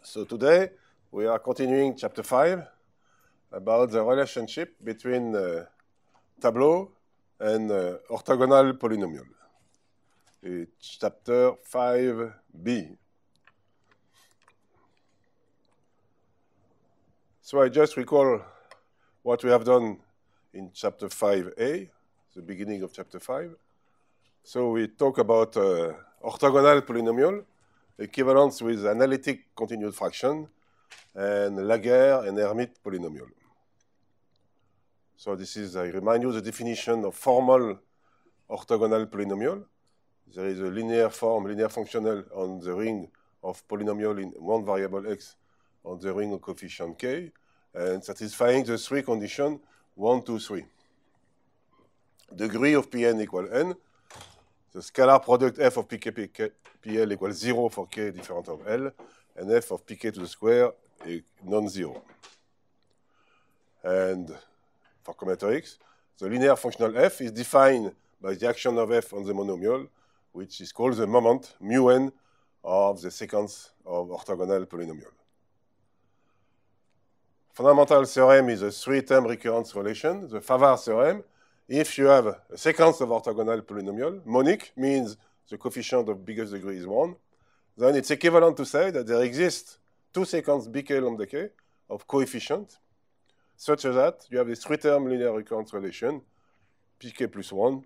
So today we are continuing chapter 5 about the relationship between tableau and orthogonal polynomial. It's chapter 5b. So I just recall what we have done in chapter 5a, the beginning of chapter 5. So we talk about orthogonal polynomial, equivalence with analytic continued fraction, and Laguerre and Hermite polynomial. So this is, I remind you, the definition of formal orthogonal polynomial. There is a linear form, linear functional on the ring of polynomial in one variable x on the ring of coefficient k, and satisfying the three conditions 1, 2, 3. Degree of Pn equal n. The scalar product f of pk pl equals 0 for k different of L, and f of pk to the square is non-zero. And for commutator x, the linear functional f is defined by the action of f on the monomial, which is called the moment, mu n, of the sequence of orthogonal polynomial. Fundamental theorem is a three-term recurrence relation, the Favart theorem. If you have a sequence of orthogonal polynomial, monic means the coefficient of biggest degree is 1, then it's equivalent to say that there exist two sequences bk lambda k of coefficient, such that you have this three-term linear recurrence relation, pk plus 1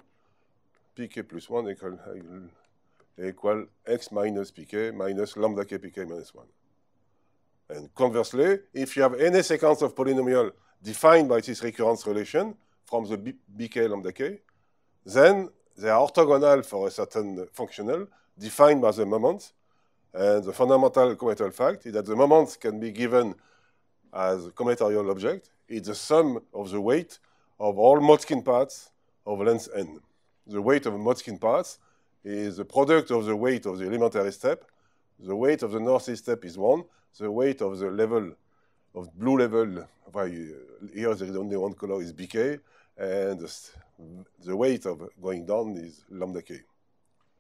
equal x minus pk minus lambda k pk minus 1. And conversely, if you have any sequence of polynomial defined by this recurrence relation from the bk lambda k, then they are orthogonal for a certain functional defined by the moments. And the fundamental commutatorial fact is that the moments can be given as a commutatorial object. It's the sum of the weight of all Motzkin paths of length n. The weight of a Motzkin path is the product of the weight of the elementary step. The weight of the northeast step is 1. The weight of the level, of blue level, here there is only one color, is bk, and the weight of going down is lambda k.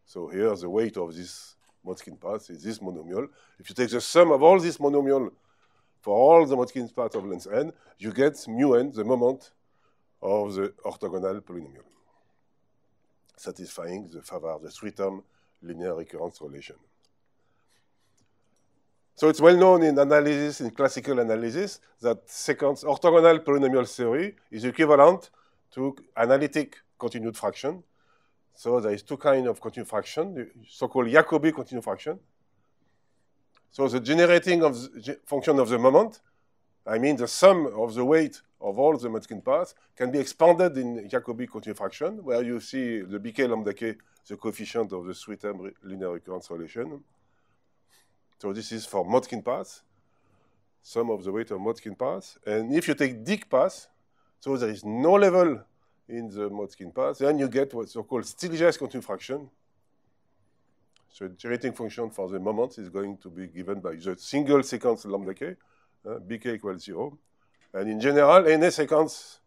So here the weight of this Motzkin path is this monomial. If you take the sum of all this monomial for all the Motzkin paths of length n, you get mu n, the moment of the orthogonal polynomial, satisfying the Favart, the three-term linear recurrence relation. So it's well known in analysis, in classical analysis, that sequence orthogonal polynomial theory is equivalent to analytic continued fraction. So there is two kinds of continued fraction, the so-called Jacobi continued fraction. So the generating of the function of the moment, I mean the sum of the weight of all the Motzkin paths, can be expanded in Jacobi continued fraction, where you see the bk lambda k, the coefficient of the three-term linear recurrence relation. So this is for Motzkin paths, sum of the weight of Motzkin paths. And if you take Dicke paths, so there is no level in the Motzkin path, then you get what's so-called Stieltjes continued fraction. So the generating function for the moment is going to be given by the single sequence lambda k, bk equals 0. And in general, any sequence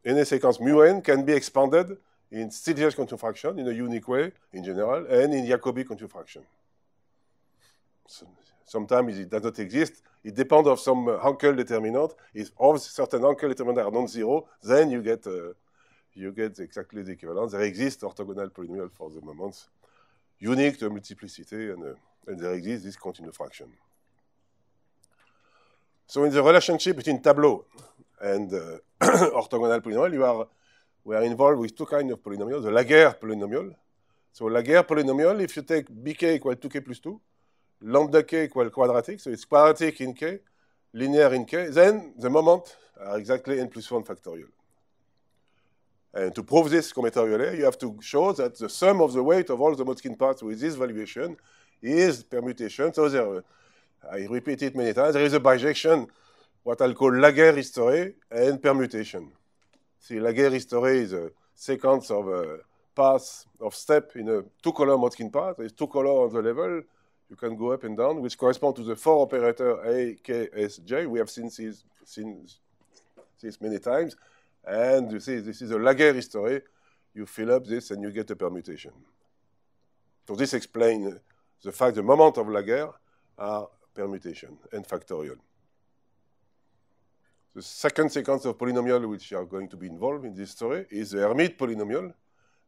mu n can be expanded in Stieltjes continued fraction in a unique way in general, and in Jacobi continued fraction. Sometimes it does not exist. It depends on some Hankel determinant. If all certain Hankel determinants are non-zero, then you get exactly the equivalence. There exists orthogonal polynomial for the moments, unique to multiplicity, and there exists this continued fraction. So in the relationship between tableau and orthogonal polynomial, we are involved with two kinds of polynomials, the Laguerre polynomial. So Laguerre polynomial, if you take bk equal 2k plus 2, lambda k equal quadratic, so it's quadratic in k, linear in k, then the moments are exactly n plus 1 factorial. And to prove this commutatorially, you have to show that the sum of the weight of all the Motzkin paths with this valuation is permutation. So there, I repeat it many times, there is a bijection, what I'll call Laguerre history and permutation. See, Laguerre history is a sequence of paths of step in a two-color Motzkin path. There is two colors on the level. You can go up and down, which correspond to the four operator A, K, S, J. We have seen this many times. And you see, this is a Laguerre history. You fill up this and you get a permutation. So this explains the fact the moment of Laguerre are permutation, n factorial. The second sequence of polynomial which are going to be involved in this story is the Hermite polynomial,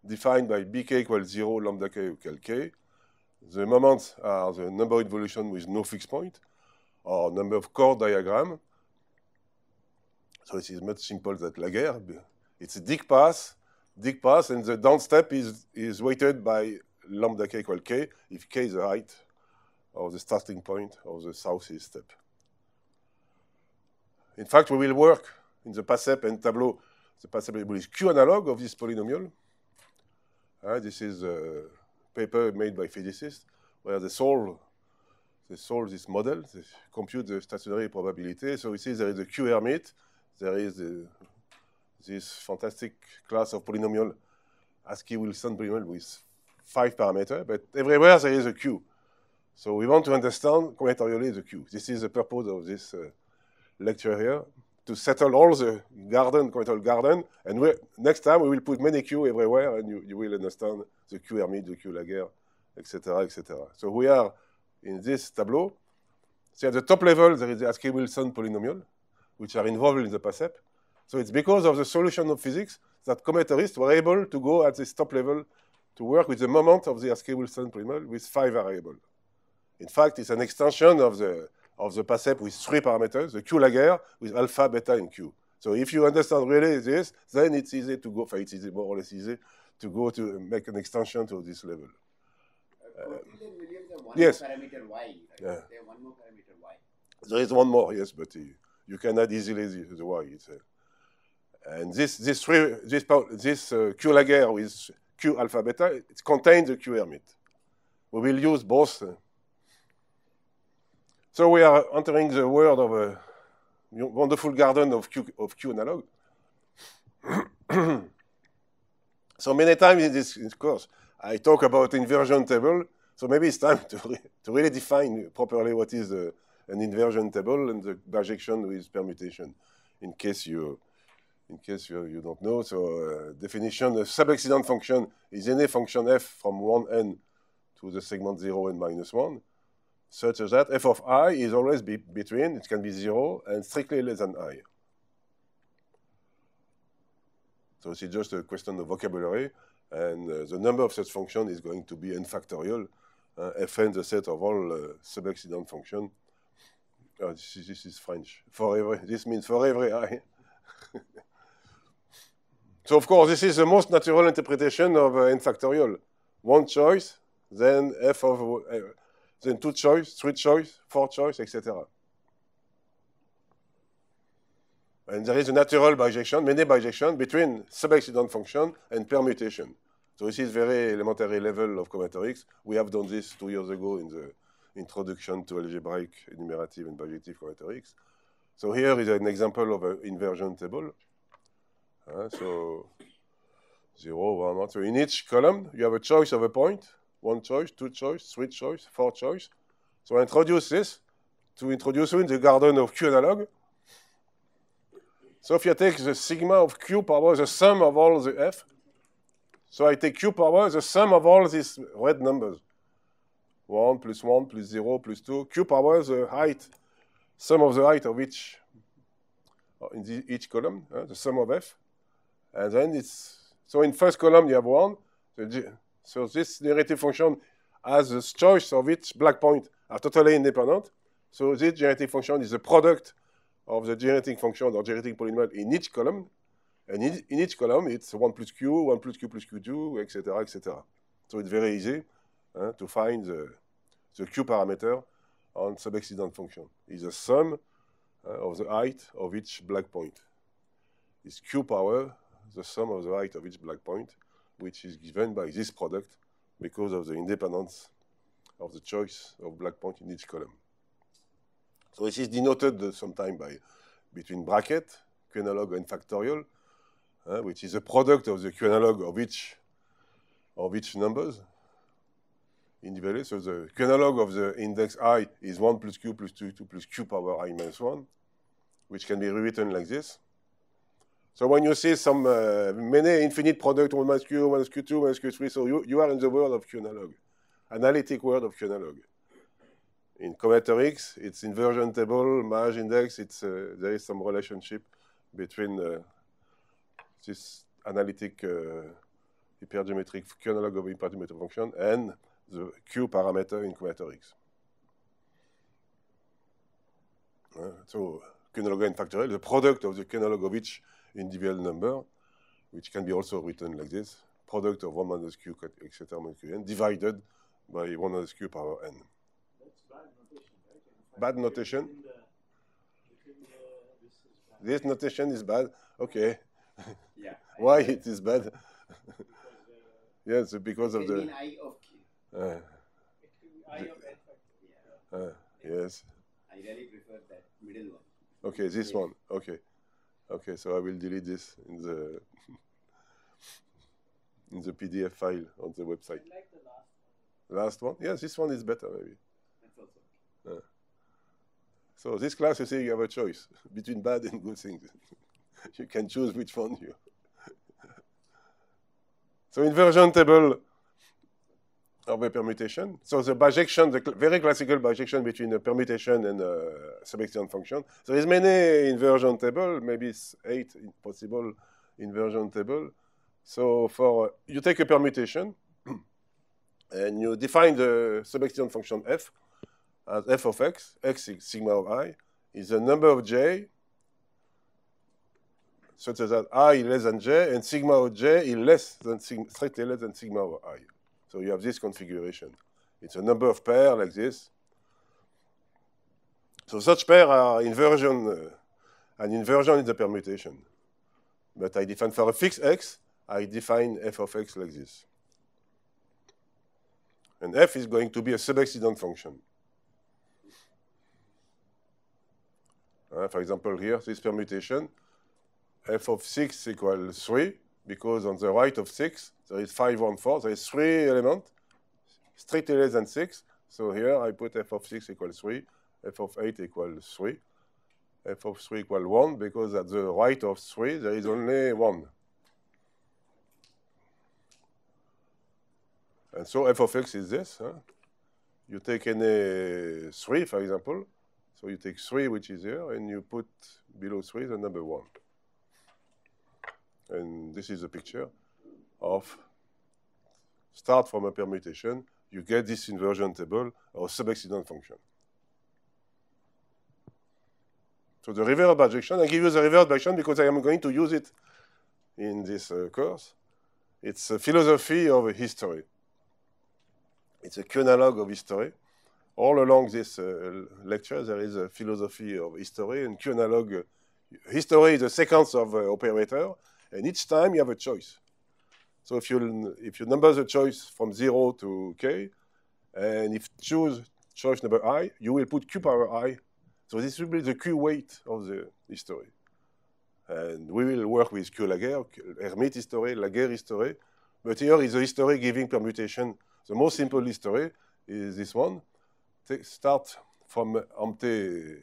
defined by bk equals 0, lambda k equal k. The moments are the number of involution with no fixed point, or number of chord diagram. So this is much simpler than Laguerre. It's a dig pass, and the down step is weighted by lambda k equal k, if k is the height of the starting point of the southeast step. In fact, we will work in the PASEP and Tableau. The PASEP table is Q analog of this polynomial. This is a paper made by physicists where they solve this model, they compute the stationary probability. So we see there is a Q Hermite, there is this fantastic class of polynomial, Askey-Wilson polynomial with 5 parameters, but everywhere there is a Q. So we want to understand combinatorially the Q. This is the purpose of this lecture here, to settle all the combinatorial garden, and next time we will put many Q everywhere, and you will understand the Q Hermite, the Q Laguerre, etc., etc. So we are in this tableau. So at the top level, there is the Askey-Wilson polynomial, which are involved in the PASEP. So it's because of the solution of physics that combinatorists were able to go at this top level to work with the moment of the Askey-Wilson polynomial with 5 variables. In fact, it's an extension of the PASEP with 3 parameters, the Q Laguerre with alpha, beta, and Q. So if you understand really this, then it's easy to go, it's easy, more or less easy, to go to make an extension to this level. Yes. Parameter y, right? Yeah. They have one more parameter y. There is one more, yes, but you can add easily the y. And this Q Laguerre with Q alpha beta, it contains the Q Hermite. We will use both. So we are entering the world of a wonderful garden of Q analog. So many times in this course, I talk about inversion table. So maybe it's time to really define properly what is an inversion table and the bijection with permutation, in case you don't know. So definition: a sub-accident function is any function f from 1n to the segment 0 and -1, such as that f of I is always between, it can be 0 and strictly less than I. So it's just a question of vocabulary, and the number of such functions is going to be n factorial, fn the set of all sub-accident functions. This is French. This means for every I. So of course, this is the most natural interpretation of n factorial. One choice, then f of then 2 choice, 3 choice, 4 choice, etc. And there is a natural bijection, many bijection between sub-accident function and permutation. So this is very elementary level of combinatorics. We have done this 2 years ago in the introduction to algebraic, enumerative, and bijective combinatorics. So here is an example of an inversion table. So 0, 1, 1. So in each column, you have a choice of a point. 1 choice, 2 choice, 3 choice, 4 choice. So I introduce this to introduce you in the garden of Q analog. So if you take the sigma of Q power the sum of all the F, so I take Q power the sum of all these red numbers. 1 plus 1 plus 0 plus 2. Q power the height, sum of the height of each column, the sum of F. And then it's, so in first column you have 1. So this generative function has a choice of each black point are totally independent. So this generative function is the product of the generating function or generating polynomial in each column. And in each column, it's 1 plus Q, 1 plus Q plus Q2, etc., etc. So it's very easy to find the Q parameter on sub-accident function. It's the sum of the height of each black point. It's Q power, the sum of the height of each black point, which is given by this product because of the independence of the choice of black point in each column. So this is denoted sometimes by between bracket, Q analog and factorial, which is a product of the Q analog of each numbers individually. So the Q analog of the index I is 1 plus Q plus 2 plus Q power I minus 1, which can be rewritten like this. So when you see some many infinite product, 1 minus Q, 1 minus Q2, 1 minus Q3, so you are in the world of Q analog, analytic world of Q analog. In combinatorics, it's inversion table, Maj index. There is some relationship between this analytic hypergeometric Q-analog of hypergeometric function and the Q parameter in combinatorics. So Q-analog n factorial, the product of the Q-analog of each individual number, which can be also written like this, product of 1 minus Q, etc. N, divided by 1 minus Q power n. Bad notation. This notation is bad. Okay. Yeah. Why it is bad? Yes, because of the. I of Q. I of n. Yes. I really prefer that middle one. Okay, this one. Okay. Okay, so I will delete this in the PDF file on the website. I like the last one. Last one? Yes, this one is better maybe. That's also. So this class, you see, you have a choice between bad and good things. You can choose which one you. So inversion table of a permutation. So the bijection, the very classical bijection between a permutation and a sub-extended function. There is many inversion table, maybe it's 8 possible inversion table. So for you take a permutation and you define the sub-extended function f as f of x is sigma of I, is a number of j such that I is less than j and sigma of j is less than strictly less than sigma of I. So you have this configuration. It's a number of pairs like this. So such pairs are inversion, an inversion is a permutation. But I define for a fixed x, I define f of x like this. And f is going to be a sub-extended function. For example, here, this permutation, f of 6 equals 3, because on the right of 6, there is 5, 1, 4. There is 3 elements, strictly less than 6. So here I put f of 6 equals 3, f of 8 equals 3, f of 3 equals 1, because at the right of 3, there is only 1. And so f of x is this. You take any 3, for example. So you take 3, which is here, and you put below 3 the number 1. And this is a picture of start from a permutation. You get this inversion table or sub-extended function. So the reverse bijection, I give you the reverse bijection because I am going to use it in this course. It's a philosophy of history. It's a Q-analog of history. All along this lecture, there is a philosophy of history, and Q-analog history is a sequence of operator, and each time you have a choice. So if you number the choice from 0 to k, and if choose choice number I, you will put q power I. So this will be the q weight of the history. And we will work with Q-Laguerre, Hermite history, Laguerre history. But here is the history giving permutation. The most simple history is this one. Start from empty,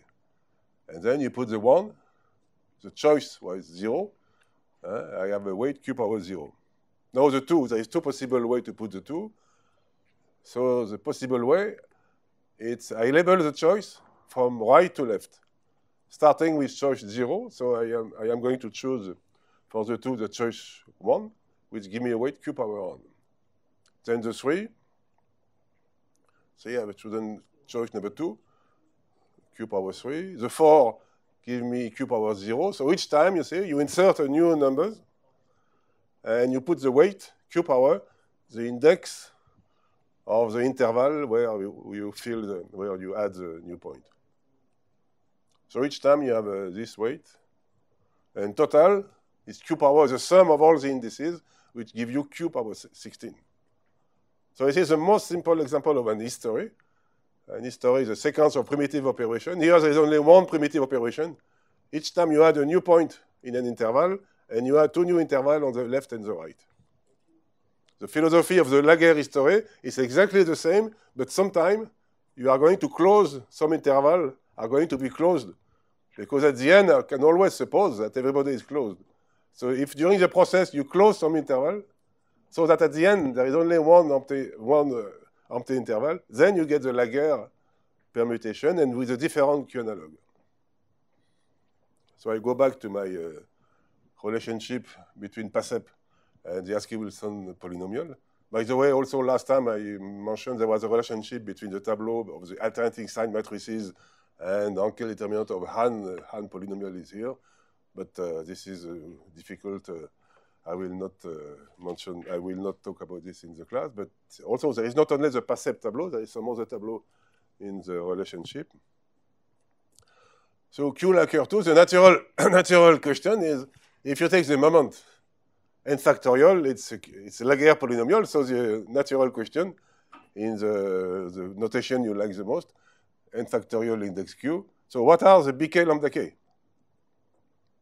and then you put the 1. The choice was 0. I have a weight q power 0. Now the 2, there is 2 possible ways to put the 2. So the possible way, it's I label the choice from right to left, starting with choice 0. So I am going to choose for the 2 the choice 1, which give me a weight q power 1. Then the 3. So I have chosen choice number 2, q power 3. The 4 give me q power 0. So each time, you see, you insert a new number, and you put the weight, q power, the index of the interval where you fill where you add the new point. So each time you have this weight, and total is q power, the sum of all the indices, which give you q power 16. So this is the most simple example of an history. An history is a sequence of primitive operation. Here there is only one primitive operation. Each time you add a new point in an interval, and you add 2 new intervals on the left and the right. The philosophy of the Laguerre history is exactly the same, but sometimes you are going to close, some intervals are going to be closed, because at the end I can always suppose that everybody is closed. So if during the process you close some interval, so that at the end there is only one empty interval, then you get the Laguerre permutation and with a different Q analog. So I go back to my relationship between PASEP and the Askey-Wilson polynomial. By the way, also last time I mentioned there was a relationship between the tableau of the alternating sign matrices and Hankel determinant of Hahn. Hahn polynomial is here, but this is difficult. I will not talk about this in the class, but also there is not only the PASEP tableau, there is some other tableau in the relationship. So Q Laker 2, the natural question is, if you take the moment n factorial, it's a Laguerre polynomial, so the natural question in the notation you like the most, n factorial index Q. So what are the BK lambda K?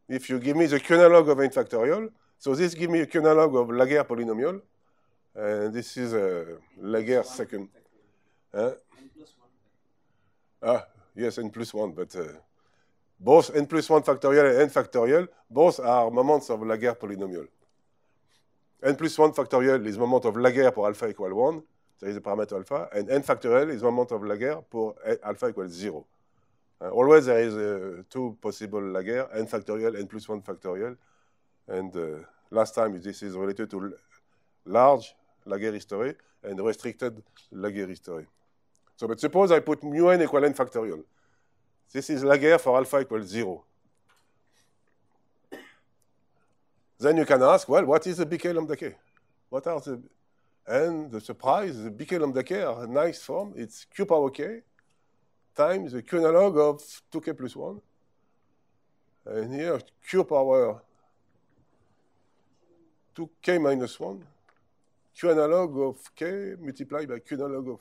If you give me the Q analog of n factorial, so this gives me a Q analog of Laguerre polynomial, and this is a Laguerre second. N plus 1. Yes, n plus 1, but both n plus 1 factorial and n factorial, both are moments of Laguerre polynomial. N plus 1 factorial is moment of Laguerre for alpha equal 1, there is a parameter alpha, and n factorial is moment of Laguerre for alpha equals 0. Always there is two possible Laguerre, n factorial, n plus 1 factorial, and last time this is related to large Laguerre history and restricted Laguerre history. So, but suppose I put mu n equal n factorial. This is Laguerre for alpha equals 0. Then you can ask, well, what is the BK lambda K? What are the... And the surprise, the BK lambda K are a nice form. It's Q power K times the Q analog of 2K plus 1. And here, Q power 2K minus 1. Q analog of K multiplied by Q analog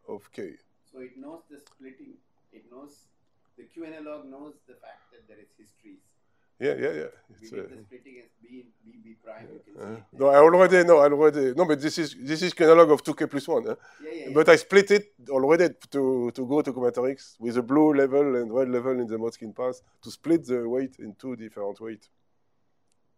of K. So it knows the splitting. It knows, the Q analog knows the fact that there is histories. Yeah. We did the splitting as B prime. You can see no, No, but this is Q analog of 2K plus 1. Yeah. But I split it already to go to combinatorics with a blue level and red level in the Motzkin path to split the weight in two different weights.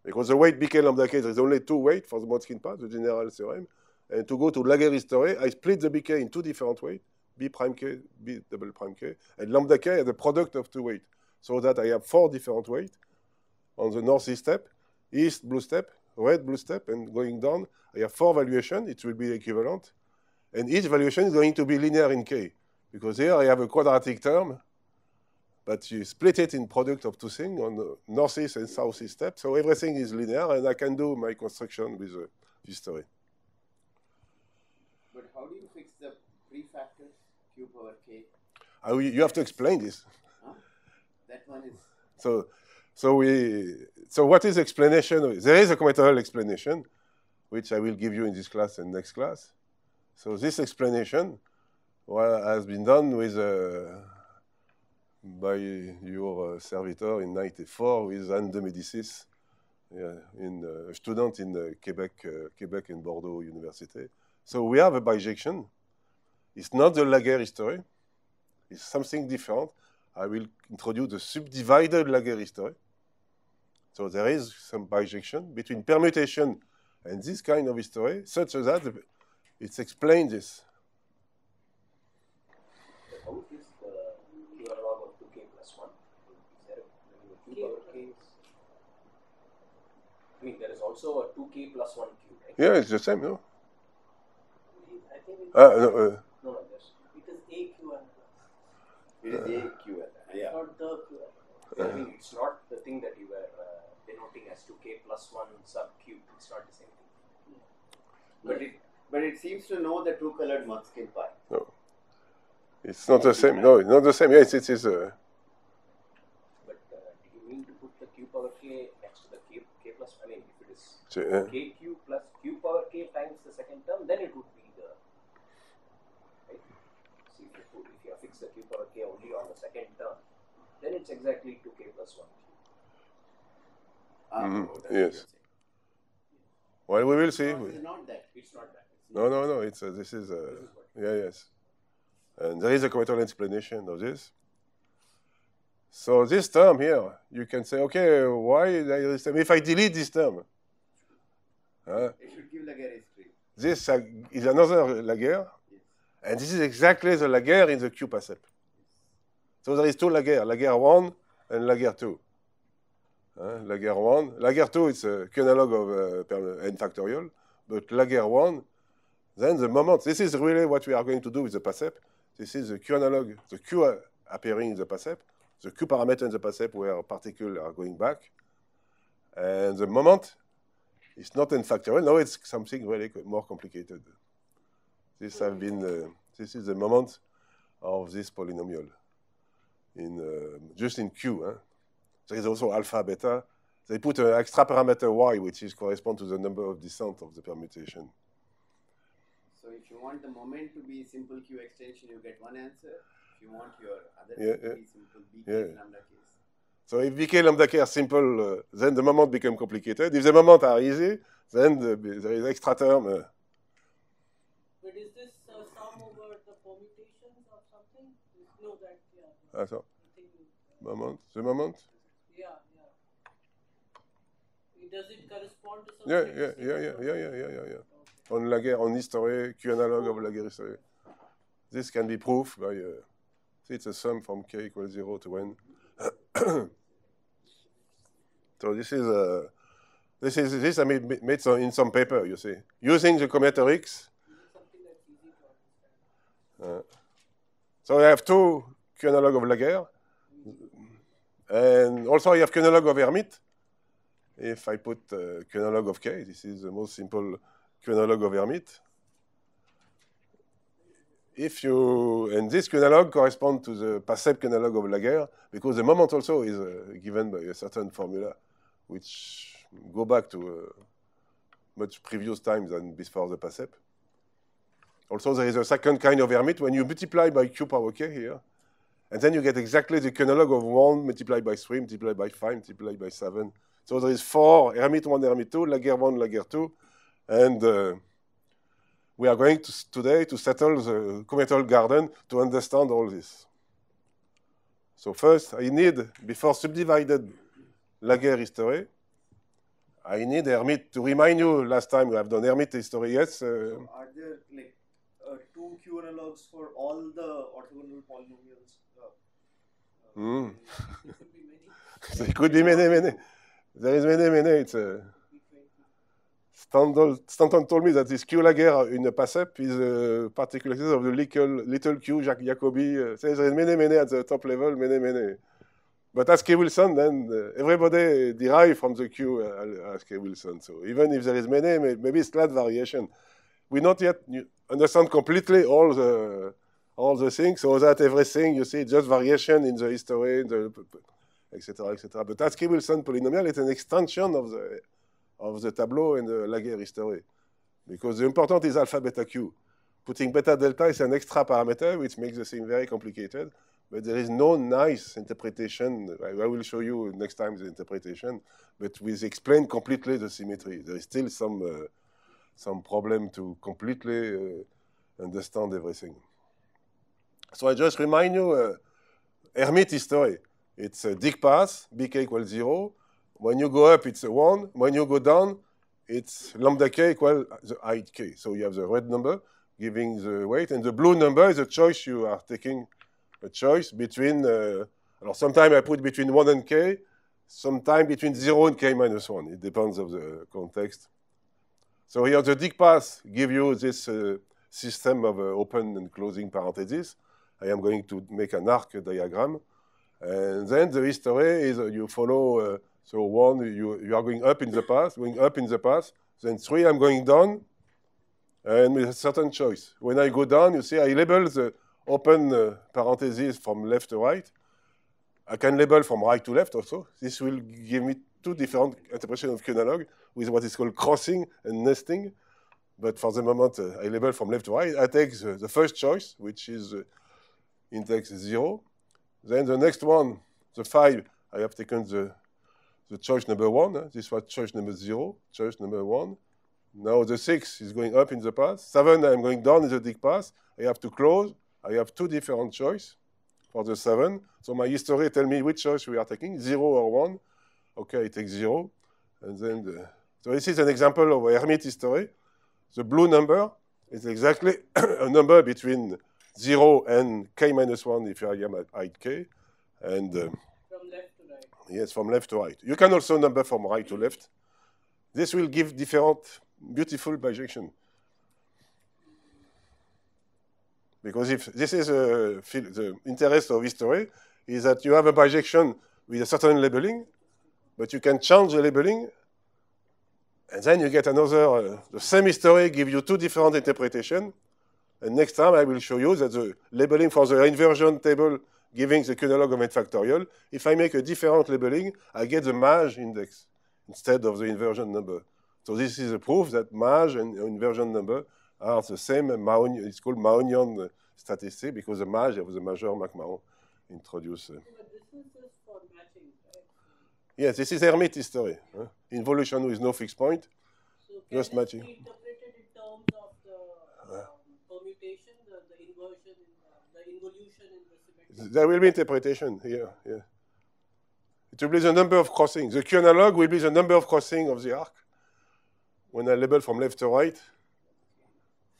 Because the weight BK lambda K, there is only two weights for the Motzkin path, the general theorem. And to go to Laguerre history, I split the BK in two different weights, B prime K, B double prime K, and lambda K is the product of two weights. So that I have four different weights on the northeast step, east blue step, red blue step, and going down, I have four valuations. It will be equivalent. And each valuation is going to be linear in K. Because here I have a quadratic term, but you split it in product of two things on the northeast and southeast step. So everything is linear, and I can do my construction with the history. But how do you fix the prefactors, Q power K? You have to explain this. Huh? That one is... So what is explanation? There is a combinatorial explanation, which I will give you in this class and next class. So this explanation has been done with by your servitor in '94 with Anne de Médicis, a student in Quebec and Bordeaux University. So we have a bijection. It's not the Laguerre history. It's something different. I will introduce the subdivided Laguerre history. So there is some bijection between permutation and this kind of history, such that it's explained this. How is the Q analog of 2K plus 1? Is there a Q power K? I mean, there is also a 2K plus 1 Q, right? Yeah, it's the same, no? I think it No, it is AQ analog. It is A Q analog. Yeah. Not the Q analog. I mean, it's not the thing that you were denoting as 2K plus 1 sub Q. It's not the same thing. But it seems to know the two-colored Motzkin pi. no. It's not the same. No, it's not the same. Yes, it is. But do you mean to put the Q power K next to the K plus? I mean, if it is KQ plus Q power K times the second term, then it would be the. Right? See, if you fix the Q power K only on the second term, then it's exactly 2K plus 1. Yes. Well, we will see. No, it's not that. It's not that. No. It's this is yes. And there is a combinatorial explanation of this. So this term here, you can say, okay, why this term? If I delete this term, It should give Laguerre history. this is another Laguerre, Yes. and this is exactly the Laguerre in the Q PASEP. So there is two Laguerre 1 and Laguerre 2. Laguerre 1. Laguerre 2 is a Q analog of n factorial, but Laguerre 1, then the moment, this is really what we are going to do with the PASEP. This is the Q analog, the Q appearing in the PASEP, the Q parameter in the PASEP where particles are going back. And the moment is not n factorial, now it's something really more complicated. This this is the moment of this polynomial, just in Q. Huh? There is also alpha, beta. They put an extra parameter y, which is correspond to the number of descent of the permutation. So if you want the moment to be simple Q extension, you get one answer. If you want your other to be simple BK lambda case. So if BK lambda k are simple, then the moment become complicated. If the moment are easy, then there is extra term. But is this sum over the permutations or something? No, that, yeah. So, the moment? Yeah. Does it correspond to something? Yeah. On Laguerre, on history, Q analog of Laguerre history. This can be proved by, it's a sum from k equals 0 to n. So this I made in some paper, you see, using the combinatorics. So I have two Q analog of Laguerre, and also I have Q analog of Hermite. If I put Q analog of K, this is the most simple Q analog of Hermite. And this Q analog corresponds to the PASEP Q analog of Laguerre, because the moment also is given by a certain formula, which go back to much previous times than before the PASEP. Also, there is a second kind of Hermite when you multiply by Q power K here, and then you get exactly the Q analog of 1 multiplied by 3, multiplied by 5, multiplied by 7. So there is 4 Hermite 1, Hermite 2, Laguerre 1, Laguerre 2, and we are going today to settle the combinatorial garden to understand all this. So first, I need, before subdivided Laguerre history, I need Hermite to remind you. Last time we have done Hermite history. Yes. So are there like two Q analogs for all the orthogonal polynomials? There could be many. There is many. It's Stanton told me that this Q Laguerre in the PASEP is a particular case of the little Q Jacobi. There is many at the top level, many. But as K. Wilson, then everybody derive from the Q as K. Wilson. So even if there is many, maybe it's slight variation. We not yet understand completely all the things, so that everything you see just variation in the history, etc. But as K. Wilson polynomial, it's an extension of the tableau and the Laguerre history, because the important is alpha beta Q. Putting beta delta is an extra parameter, which makes the thing very complicated. But there is no nice interpretation. I will show you next time the interpretation, but we explain completely the symmetry. There is still some problem to completely understand everything. So I just remind you, Hermite history. It's a Dick path, bk equals 0. When you go up, it's a 1. When you go down, it's lambda k equals the height k. So you have the red number giving the weight, and the blue number is a choice you are taking. A choice between, sometimes I put between 1 and k, sometimes between 0 and k minus 1. It depends on the context. So here the Dick path give you this system of open and closing parentheses. I am going to make an arc diagram. And then the history is you follow, so 1, you are going up in the path, Then 3, I'm going down, and with a certain choice. When I go down, you see I label the open parentheses from left to right. I can label from right to left also. This will give me two different interpretations of Q analog with what is called crossing and nesting. But for the moment, I label from left to right. I take the first choice, which is index 0. Then the next one, the 5, I have taken the choice number 1. This was choice number 0, choice number 1. Now the 6 is going up in the path. 7, I'm going down in the Dick path. I have to close. I have two different choices for the 7. So my history tells me which choice we are taking, 0 or 1. Okay, I take 0. And then, so this is an example of a Hermite history. The blue number is exactly a number between 0 and k minus 1 if I am at height k. And from left to right. yes, from left to right. You can also number from right to left. This will give different beautiful bijection. Because if this is the interest of history, is that you have a bijection with a certain labeling, but you can change the labeling, and then you get another, the same history give you two different interpretations. And next time I will show you that the labeling for the inversion table giving the q-analog of n factorial, if I make a different labeling, I get the Maj index instead of the inversion number. So this is a proof that Maj and inversion number are the same. It's called Mahonian statistic because the Maj of the major McMahon introduced. But this is just for matching, right? Yes, this is Hermite history. Involution with no fixed point, So just can matching. this be interpreted in terms of the permutation, the inversion, the involution in the symmetry? There will be interpretation here. Yeah. It will be the number of crossings. The q-analog will be the number of crossings of the arc when I label from left to right.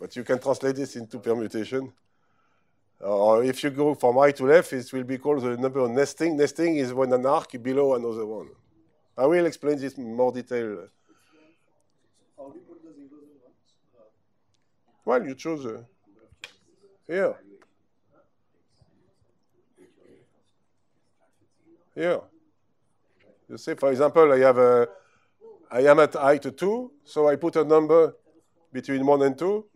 But you can translate this into permutation. Or if you go from right to left, it will be called the number of nesting. Nesting is when an arc is below another one. I will explain this in more detail. How do you put the zeros and ones? Well, you choose here. Here. You see, for example, I am at height 2, so I put a number between 1 and 2.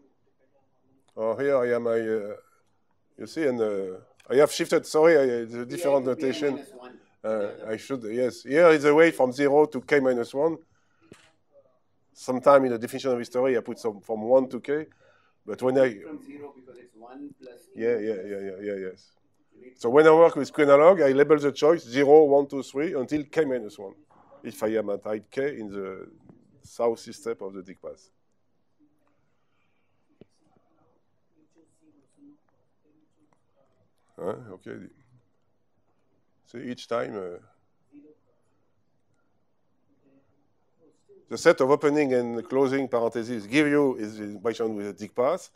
Or here I am, you see, and I have shifted, sorry, it's a different notation. I should, yes. Here is the way from 0 to k minus 1. Sometime in the definition of history, I put some from 1 to k. But when I... From 0 because it's 1 plus... yes. So when I work with q-analog, I label the choice 0, 1, 2, 3 until k minus 1. If I am at height k in the southeast step of the Dick path. Okay. So each time, the set of opening and closing parentheses give you is in relation with the Dick path,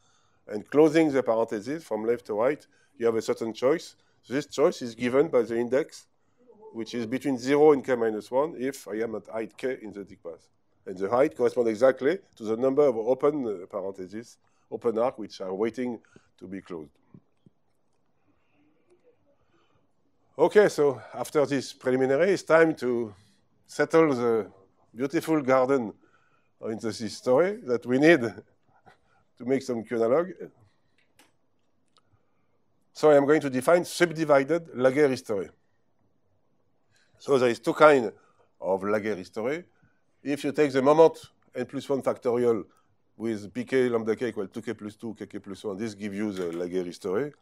and closing the parentheses from left to right, you have a certain choice. This choice is given by the index, which is between 0 and k minus 1 if I am at height k in the Dick path. And the height corresponds exactly to the number of open parentheses, open arc, which are waiting to be closed. Okay, so after this preliminary, it's time to settle the beautiful garden in the history that we need to make some q-analog. So I'm going to define subdivided Laguerre history. So there is two kinds of Laguerre history. If you take the moment n plus 1 factorial with pk lambda k equal 2k plus 2, kk plus 1, this gives you the Laguerre history.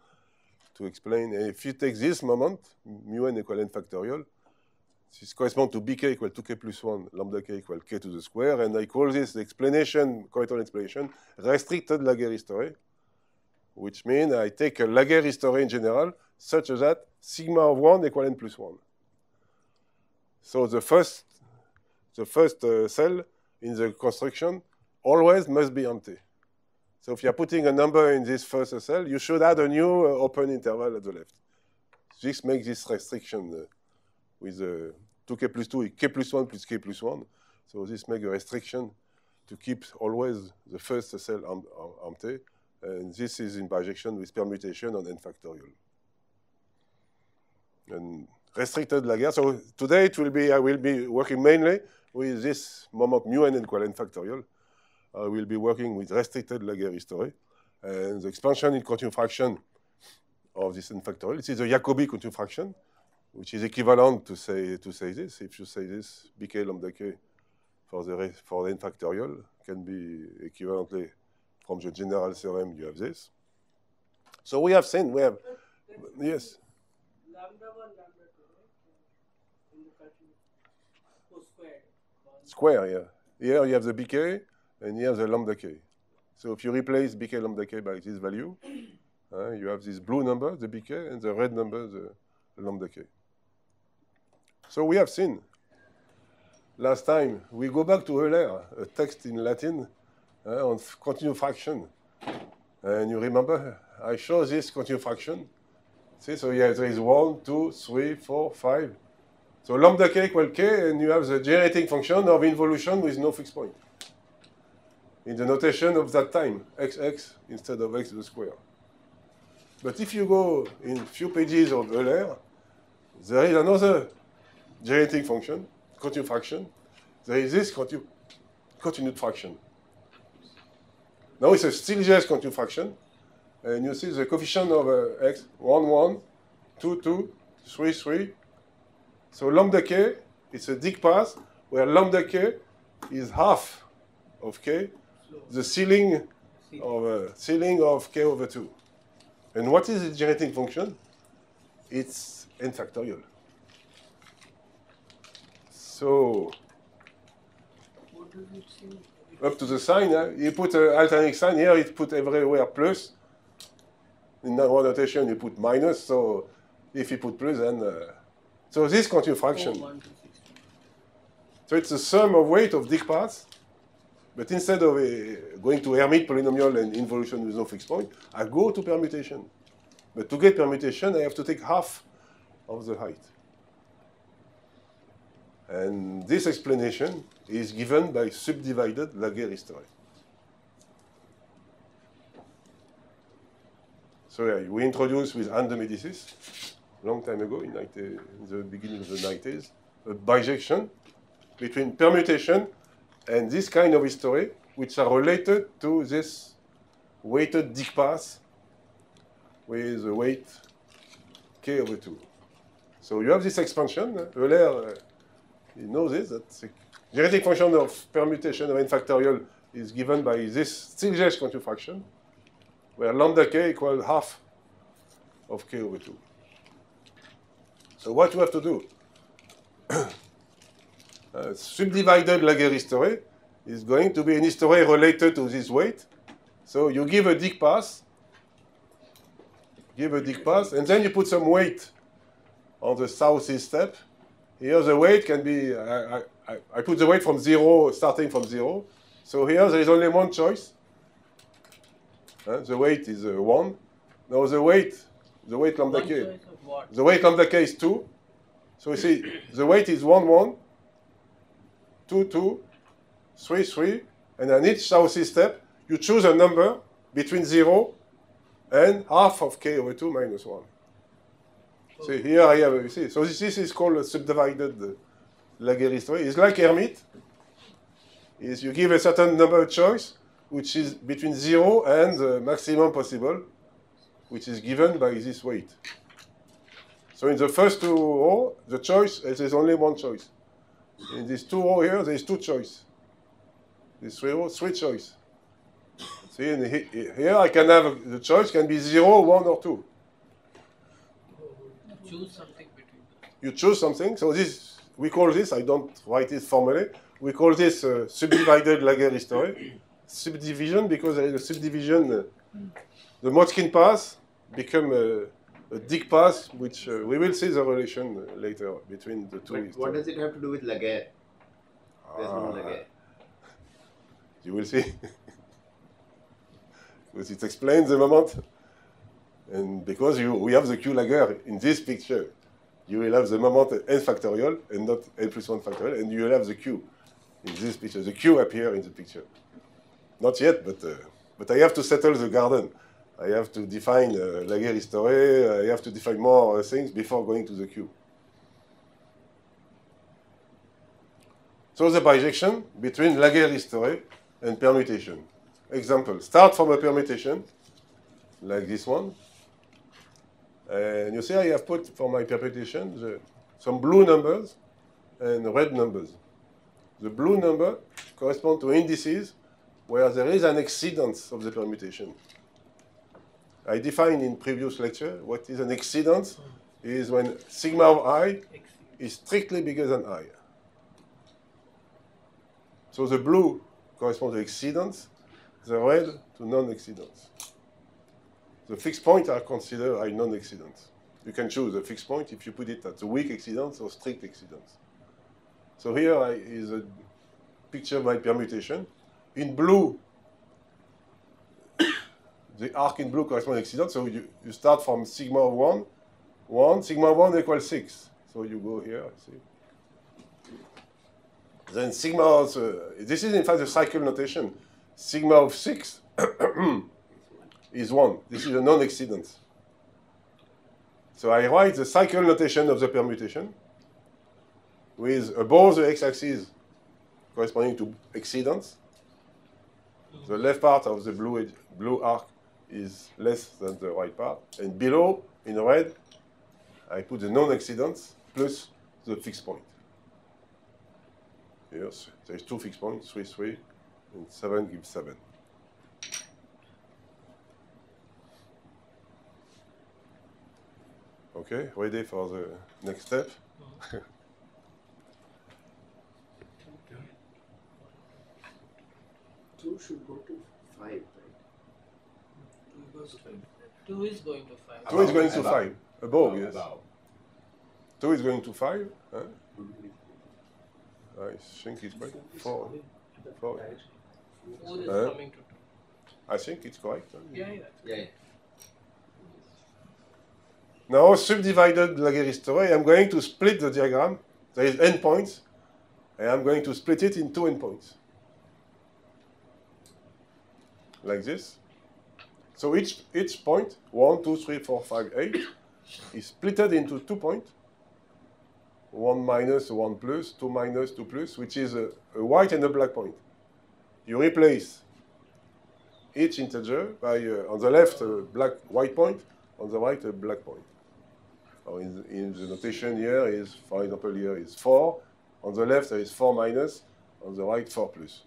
To explain, if you take this moment, mu n equal n factorial, this corresponds to bk equal 2k plus 1, lambda k equal k to the square, and I call this the explanation, coherent explanation, restricted Laguerre history, which means I take a Laguerre history in general, such that sigma of 1 equal n plus 1. So the first cell in the construction always must be empty. So if you're putting a number in this first cell, you should add a new open interval at the left. This makes this restriction with 2k plus 2, k plus 1 plus k plus 1. So this makes a restriction to keep always the first cell empty. And this is in bijection with permutation on n factorial. And restricted Laguerre. So today I will be working mainly with this moment mu n equal n factorial. I will be working with restricted Laguerre history. And the expansion in continuum fraction of this n factorial. This is a Jacobi continuum fraction, which is equivalent to say this. If you say this, bk lambda k for the n factorial can be equivalently from the general theorem, you have this. So we have seen, yes. Lambda 1, lambda 2, right? In the continuum. Oh, squared. Square, yeah. Here you have the bk, and here the lambda k. So if you replace bk lambda k by this value, you have this blue number, the bk, and the red number, the lambda k. So we have seen, last time, we go back to Euler, a text in Latin on continuum fraction. And you remember I show this continued fraction. See, so yeah, there is 1, 2, 3, 4, 5. So lambda k equal k, and you have the generating function of involution with no fixed point. In the notation of that time, xx instead of x to the square. But if you go in few pages of Euler, there is another generating function, continued fraction. There is this continued fraction. Now it's a still just continued fraction. And you see the coefficient of x, 1, 1, 2, 2, 3, 3. So lambda k, it's a Dicke path where lambda k is half of k, the ceiling of k over 2. And what is the generating function? It's n factorial. So What does it say? up to the sign, you put an alternating sign here, it put everywhere plus. In one notation, you put minus. So if you put plus, then so this continued fraction. 1 to 16. So it's the sum of weight of Dicke paths. But instead of going to Hermite polynomial and involution with no fixed point, I go to permutation. But to get permutation, I have to take half of the height. And this explanation is given by subdivided Laguerre history. So yeah, we introduced with Anne de Médicis, long time ago, in the beginning of the 90s, a bijection between permutation and this kind of history, which are related to this weighted Dicke path with a weight k over 2. So you have this expansion. Euler, you know this, that the generating function of permutation of n factorial is given by this Stieltjes continued fraction, where lambda k equals half of k over 2. So what you have to do? Subdivided Laguerre history is going to be an history related to this weight. So you give a Dicke path, and then you put some weight on the southeast step. Here the weight can be, I put the weight from 0, starting from 0. So here there is only one choice. The weight is 1. Now the weight lambda One k. choice of what? The weight lambda k is 2. So you see, the weight is 1, 1, 2, 2, 3, 3. And on each southeast step, you choose a number between 0 and half of k over 2 minus 1. See, here I have, you see, so this is called a subdivided Laguerre history. It's like Hermite. Is you give a certain number of choice, which is between 0 and the maximum possible, which is given by this weight. So in the first two rows, the choice, there's only one choice. In these two rows here, there's two choices. These three rows, three choices. See, and here I can have, the choice can be 0, 1, or 2. Choose something between them. You choose something. So this, we call this, I don't write it formally, we call this subdivided Laguerre history. Subdivision, because there is a subdivision, the Motzkin path become a Dicke path, which we will see the relation later between the two. But what does it have to do with Laguerre? There's no Laguerre. You will see. Because it explains the moment. And because we have the Q Laguerre in this picture, you will have the moment n factorial and not n plus 1 factorial, and you will have the Q in this picture. The Q appear in the picture. Not yet, but I have to settle the garden. I have to define Laguerre history. I have to define more things before going to the Q. So the bijection between Laguerre history and permutation. Example, start from a permutation, like this one. And you see I have put for my permutation some blue numbers and red numbers. The blue number correspond to indices where there is an exceedance of the permutation. I defined in previous lecture what is an exceedance is when sigma of I is strictly bigger than I. So the blue corresponds to exceedance, the red to non-exceedance. The fixed points are considered a non-exceedance. You can choose a fixed point if you put it at a weak exceedance or strict exceedance. So here is a picture of my permutation. In blue, the arc in blue corresponds to excident, so you start from sigma of 1, sigma of 1 equals 6. So you go here, see. Then sigma of, this is in fact the cycle notation. Sigma of 6 is 1. This is a non-excident. So I write the cycle notation of the permutation with above the x-axis corresponding to excidence. The left part of the blue arc is less than the right part. And below, in red, I put the non-excidence plus the fixed point. Here, there is 2 fixed points, 3, 3, and 7 gives 7. Okay, ready for the next step? Two should go to 5, right? 2 is going to 5. 2 is going to 5. Above, yes. Above. 2 is going to 5. Huh? I think it's quite 4. 4. 4 is Huh? coming to 2. I think it's correct. Huh? Yeah. Yeah. Now, subdivided Laguerre story, I'm going to split the diagram. There is n points, and I'm going to split it in 2 endpoints. Like this. So each point, 1, 2, 3, 4, 5, 8, is splitted into 2 points. 1 minus, 1 plus, 2 minus, 2 plus, which is a white and a black point. You replace each integer by, on the left, a white point, on the right, a black point. Or in the notation here is, for example, here is 4. On the left, there is 4 minus. On the right, 4 plus.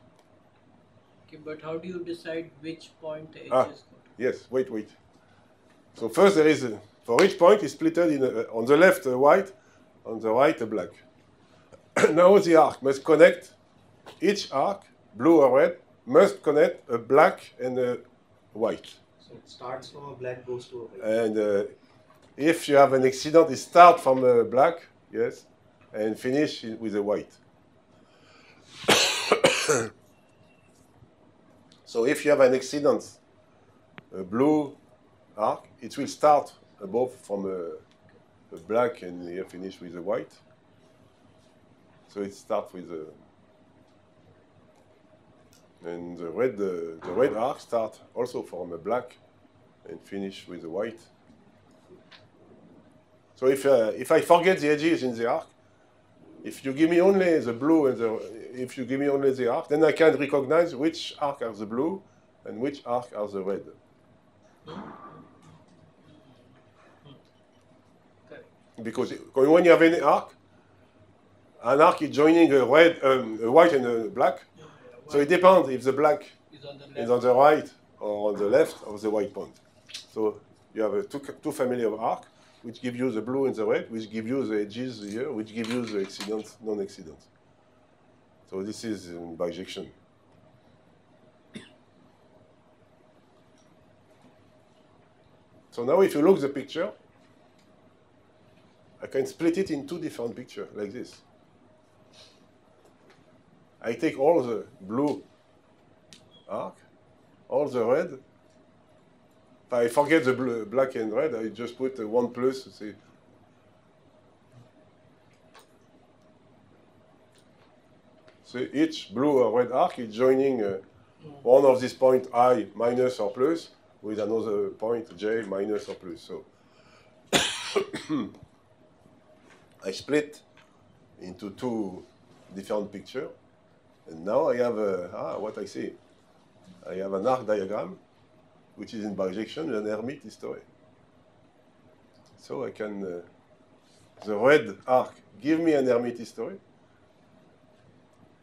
Okay, but how do you decide which point the edge Ah. is going to? Yes, wait. So first there is, for each point is splitted in, on the left a white, on the right a black. Now the arc must connect, each arc, blue or red, must connect a black and a white. So it starts from a black, goes to a white. And if you have an accident, it starts from a black, yes, and finish with a white. So if you have an accident, a blue arc, it will start above from a black and here finish with a white. So it starts with a, and the red arc starts also from a black and finish with a white. So if I forget the edges in the arc, if you give me only the blue and if you give me only the arc, then I can recognize which arc are the blue and which arc are the red. Correct. Because when you have an arc is joining a red, a white and a black. So it depends if the black is on the right or on the left of the white point. So you have two family of arc, which give you the blue and the red, which give you the edges here, which give you the accident, non-accident. So this is in bijection. So now if you look at the picture, I can split it in 2 different pictures, like this. I take all the blue arc, all the red. If I forget the blue, black and red, I just put 1 plus, see. So each blue or red arc is joining one of these points I minus or plus with another point j minus or plus. So I split into 2 different pictures. And now I have what I see. I have an arc diagram, which is in bijection, an Hermite history. So I can, the red arc give me an Hermite history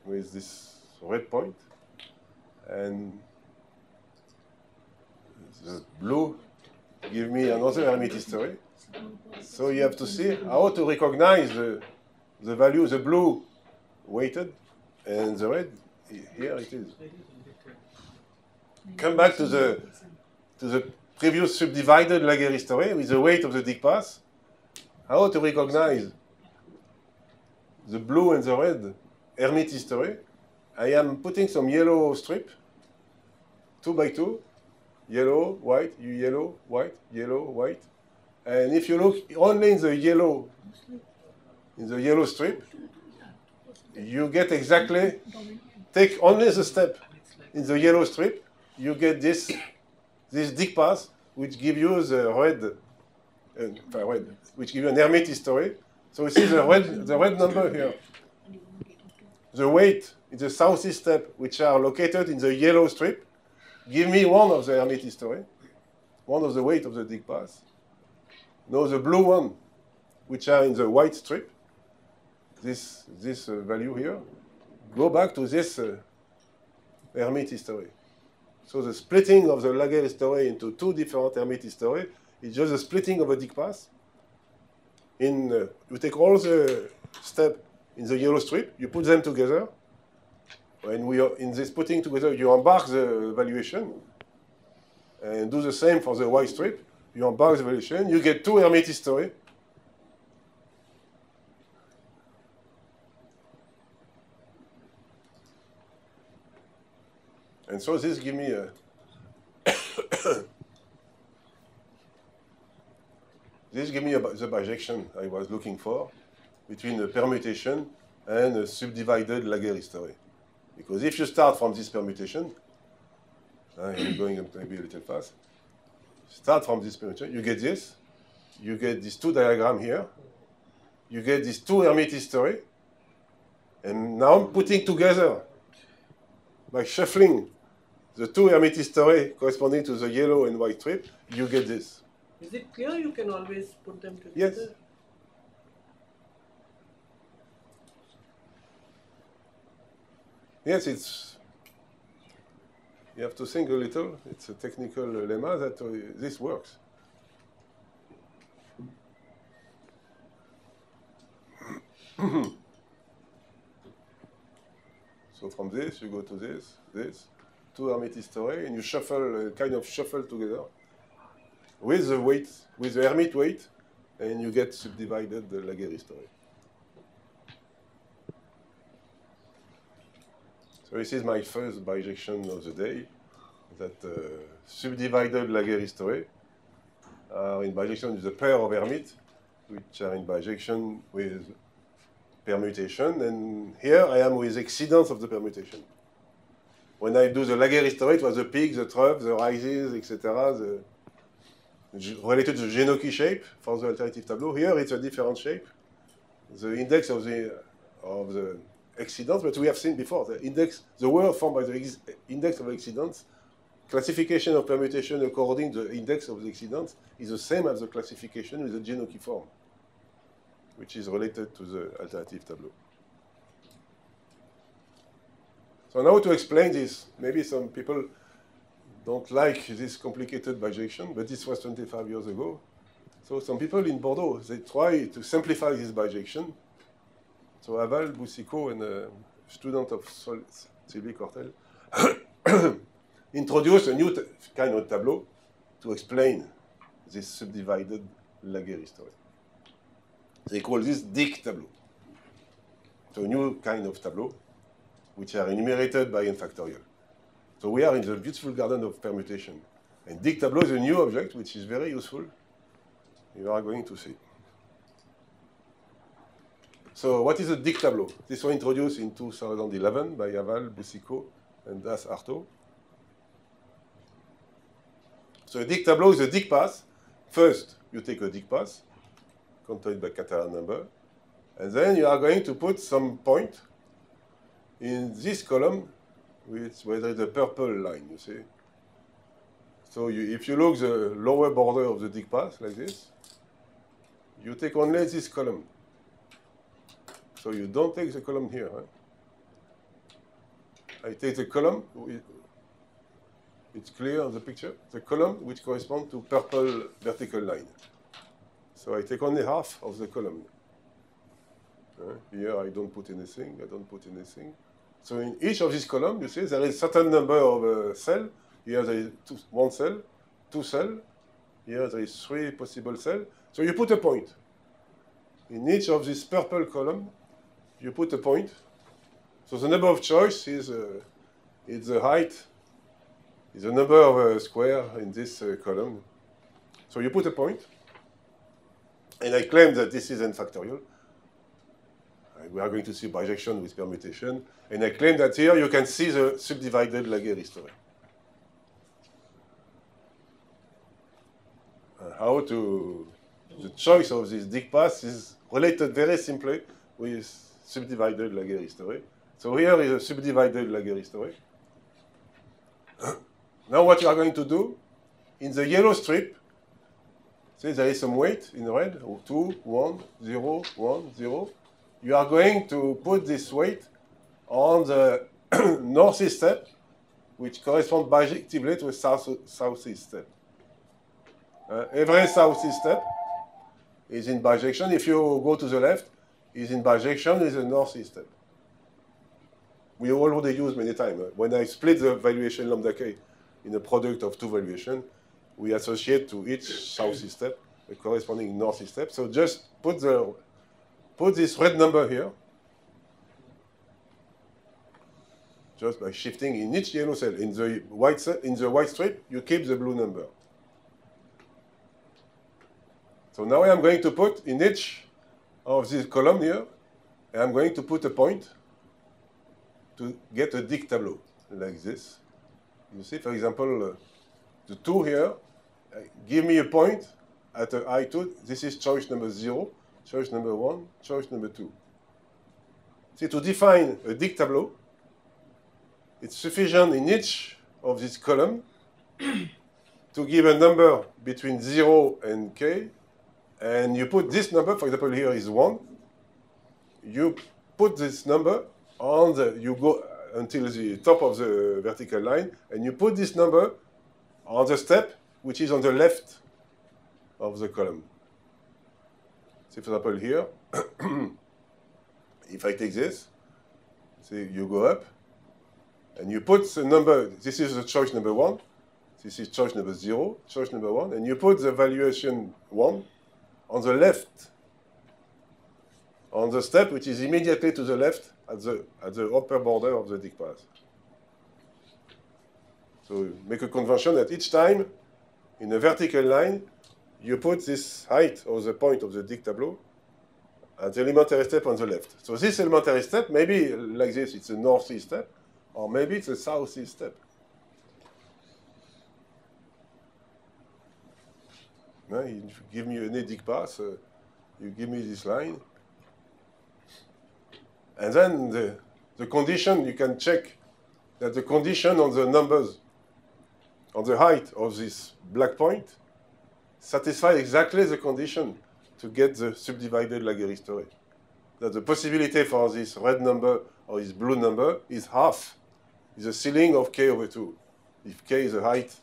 with this red point, and the blue give me another Hermite history. So you have to see how to recognize the value, the blue weighted, and the red, here it is. Come back to the previous subdivided Laguerre history with the weight of the Dicke path. How to recognize the blue and the red Hermite history. I am putting some yellow strip, 2 by 2, yellow, white, yellow, white, yellow, white. And if you look only in the yellow strip, you get exactly, take only the step in the yellow strip, you get this dict path, which give you the red, which give you an Hermite history. So you see the red number here. The weight in the southeast step, which are located in the yellow strip, give me one of the Hermite history, one of the weight of the dict path. Now the blue one, which are in the white strip, this value here, go back to this Hermite history. So the splitting of the Laguerre history into two different Hermite history is just the splitting of a dict path. You take all the steps in the yellow strip, you put them together. When we are in this putting together, you embark the valuation and do the same for the white strip. You embark the valuation, you get two Hermite history. And so this give me a the bijection I was looking for between a permutation and a subdivided Laguerre history. Because if you start from this permutation, I'm going maybe a little fast, start from this permutation, you get these two diagrams here, you get these two Hermite history, and now putting together, by shuffling the two Hermite history corresponding to the yellow and white strip, you get this. Is it clear you can always put them together? Yes. Yes, you have to think a little. It's a technical lemma that this works. So from this, you go to this, two Hermite history, and you shuffle, kind of shuffle together with the weight, with the Hermite weight, and you get subdivided the Laguerre history. So this is my first bijection of the day, that subdivided Laguerre history are in bijection with a pair of Hermite, which are in bijection with permutation, and here I am with exceedance of the permutation. When I do the Laguerre history, it was the peak, the trough, the rises, etc., related to the Genoki shape for the alternative tableau. Here it's a different shape. The index of the exceedance, but we have seen before, the word formed by the index of exceedance, classification of permutation according to the index of the exceedance is the same as the classification with the Genoki form, which is related to the alternative tableau. So now to explain this, maybe some people don't like this complicated bijection, but this was 25 years ago. So some people in Bordeaux, they try to simplify this bijection. So Aval, Boucicault, and a student of Sylvie Cortel introduced a new kind of tableau to explain this subdivided Laguerre history. They call this dict tableau. So a new kind of tableau, which are enumerated by n factorial. So we are in the beautiful garden of permutation. And dict tableau is a new object, which is very useful. You are going to see. So what is a dict tableau? This was introduced in 2011 by Aval, Boucicault, and Das Artaud. So a dict tableau is a dict path. First, you take a dict path, contained by Catalan number, and then you are going to put some point in this column, where there is a purple line, you see. So if you look the lower border of the dict path, like this, you take only this column. So you don't take the column here. Huh? I take the column, it's clear on the picture, the column which corresponds to purple vertical line. So I take only half of the column. Here I don't put anything, I don't put anything. So in each of these columns, you see, there is a certain number of cells. Here there is one cell, two cells. Here there is three possible cells. So you put a point. In each of these purple columns, you put a point. So the number of choice is it's the height is the number of square in this column. So you put a point, and I claim that this is n factorial. We are going to see bijection with permutation, and I claim that here you can see the subdivided Laguerre history. How to, the choice of this Dick path is related very simply with subdivided Laguerre history. So here is a subdivided Laguerre history. Now what you are going to do, in the yellow strip, say there is some weight in red, 2, 1, 0, 1, 0. You are going to put this weight on the northeast step, which corresponds bijectively to a southeast step. Every southeast step is in bijection. If you go to the left, is in bijection with the northeast step. We already used many times. When I split the valuation lambda k in a product of two valuations, we associate to each southeast step a corresponding northeast step. So just put this red number here, just by shifting in each yellow cell. In the white strip, you keep the blue number. So now I am going to put in each of this column here, and I'm going to put a point to get a Dick tableau like this. You see, for example, the 2 here, give me a point at I2. This is choice number 0, choice number 1, choice number 2. See, to define a Dick tableau, it's sufficient in each of these columns to give a number between 0 and k, and you put this number, for example, here is 1. You put this number on you go until the top of the vertical line, and you put this number on the step which is on the left of the column. See, for example, here, if I take this, see, you go up, and you put the number, this is the choice number 1, this is choice number 0, choice number 1, and you put the valuation 1 on the left, on the step which is immediately to the left at the upper border of the Dick path. So make a convention that each time in a vertical line you put this height of the point of the Dick tableau at the elementary step on the left. So this elementary step, maybe like this, it's a northeast step, or maybe it's a southeast step. Now, you give me an Dick path, you give me this line, and then the condition, you can check that the condition on the numbers, on the height of this black point, satisfy exactly the condition to get the subdivided Laguerre history. That the possibility for this red number or this blue number is half, is the ceiling of k over 2, if k is the height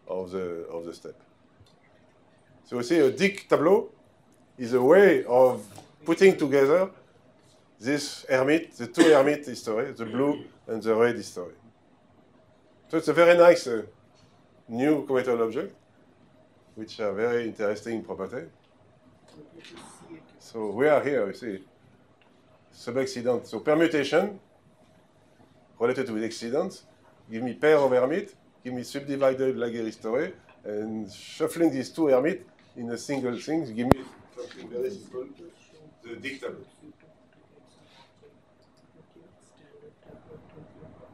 of the step. So you see, a Dick tableau is a way of putting together this Hermite, the two Hermite history, the blue and the red history. So it's a very nice new cometal object, which are very interesting property. So we are here, you see, sub-accident. So permutation related with accidents, give me pair of Hermite, give me subdivided Laguerre history, and shuffling these two Hermite in a single thing, give me something very simple, the Dick tableau.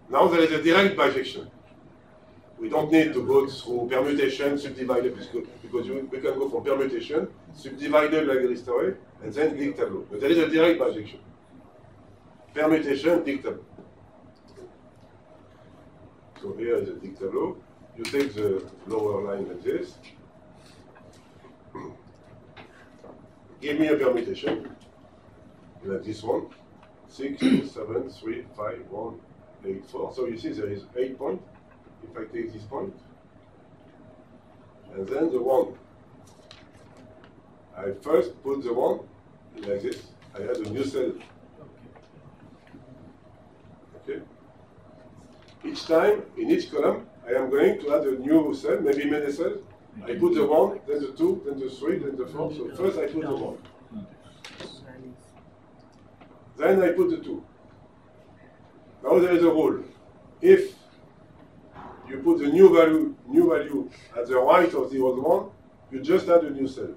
Now there is a direct bijection. We don't need to go through permutation, subdivided, because we can go from permutation, subdivided Laguerre history, and then Dick tableau. But there is a direct bijection. Permutation, Dick tableau. So here is a Dick tableau. You take the lower line like this. Give me a permutation, like this one. 6, 7, 3, 5, 1, 8, 4. So you see there is 8 points. If I take this point, and then the 1. I first put the 1 like this. I add a new cell. Okay. Each time, in each column, I am going to add a new cell, maybe many cells. I put the 1, then the 2, then the 3, then the 4. So first I put the 1. Then I put the 2. Now there is a rule. If you put the new value at the right of the old one, you just add a new cell.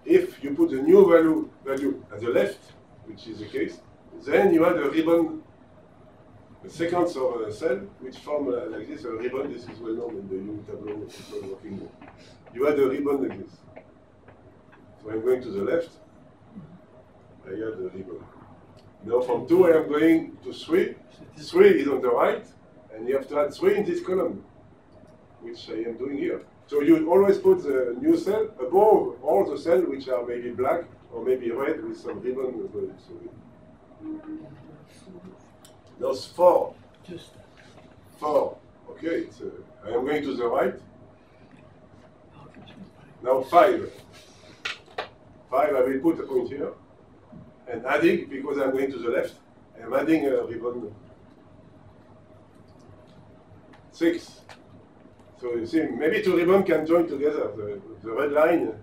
If you put the new value at the left, which is the case, then you add a ribbon, a sequence of a cell, which form like this, a ribbon. This is well known in the unit tableau people working with. You add a ribbon like this. So I'm going to the left, I add a ribbon. Now from 2 I am going to 3. 3 is on the right, and you have to add 3 in this column, which I am doing here. So you always put the new cell above all the cells which are maybe black or maybe red with some ribbon above it. So those 4. 4. Okay, I am going to the right. Now 5. 5, I will put a point here. And adding, because I'm going to the left, I'm adding a ribbon. 6. So you see, maybe 2 ribbons can join together, the red line.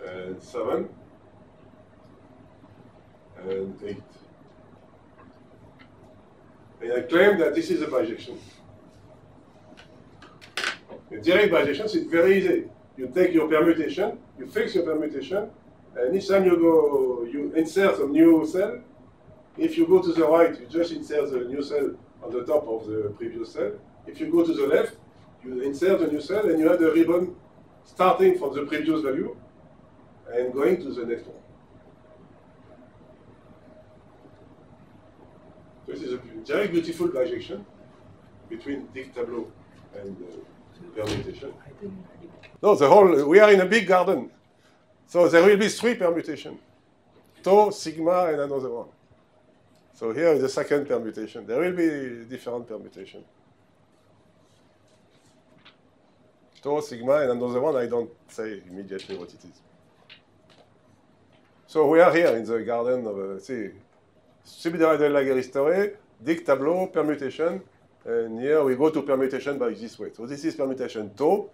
And 7. And 8. And I claim that this is a bijection. A direct bijection is very easy. You take your permutation, you fix your permutation, and each time you go, you insert a new cell. If you go to the right, you just insert the new cell on the top of the previous cell. If you go to the left, you insert a new cell, and you add a ribbon starting from the previous value and going to the next one. So this is a very beautiful bijection between Dict tableau and permutation. No, we are in a big garden. So there will be 3 permutations. Tau, sigma, and another one. So here is the second permutation. There will be different permutations. Tau, sigma, and another one, I don't say immediately what it is. So we are here in the garden of, subdivided Laguerre story, Dict tableau, permutation, and here we go to permutation by this way. So this is permutation Tau,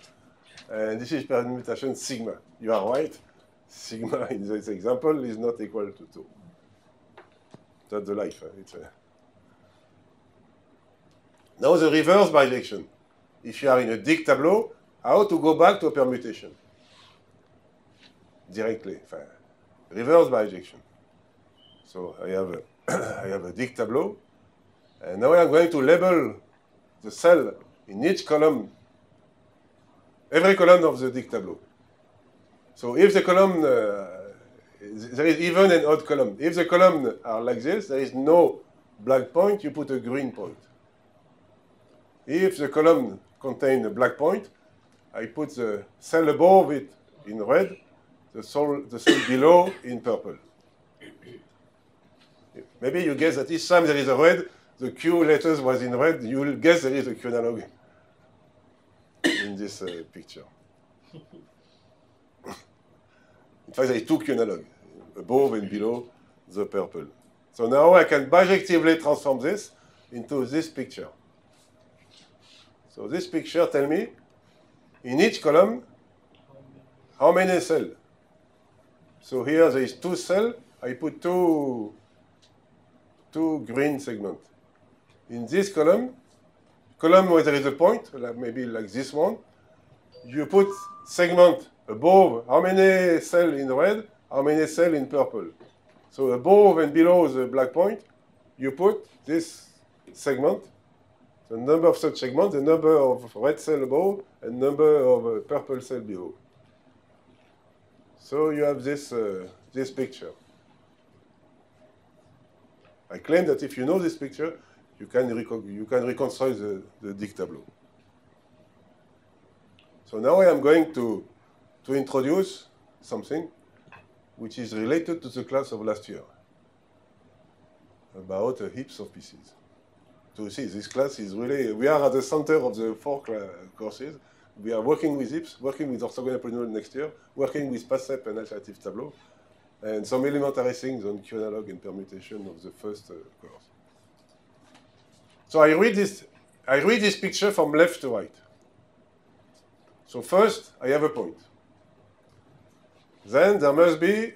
and this is permutation sigma. You are right. Sigma in this example is not equal to 2. That's the life. Now the reverse bijection. If you are in a Dict tableau, how to go back to a permutation? Directly. Reverse bijection. So I have a Dict tableau, and now I am going to label the cell in each column, every column of the Dict tableau. So if the column, there is even and odd column. If the columns are like this, there is no black point, you put a green point. If the column contains a black point, I put the cell above it in red, the cell below in purple. Maybe you guess that each time there is a red, the Q letters was in red, you will guess there is a Q analog in this picture. In fact, there is 2 Q analog, above and below the purple. So now I can bijectively transform this into this picture. So this picture tells me, in each column, how many cells. So here there is 2 cells, I put two green segments. In this column where there is a point, maybe like this one, you put segment above how many cells in red, how many cells in purple. So above and below the black point, you put this segment, the number of such segments, the number of red cells above, and number of purple cells below. So you have this picture. I claim that if you know this picture, you can reconstruct the Dict tableau. So now I am going to introduce something which is related to the class of last year, about heaps of pieces. So you see, this class is really, we are at the center of the 4 courses. We are working with heaps, working with orthogonal polynomial next year, working with PASEP and alternative tableau, and some elementary things on Q analog and permutation of the first course. So I read this picture from left to right. So first, I have a point. Then there must be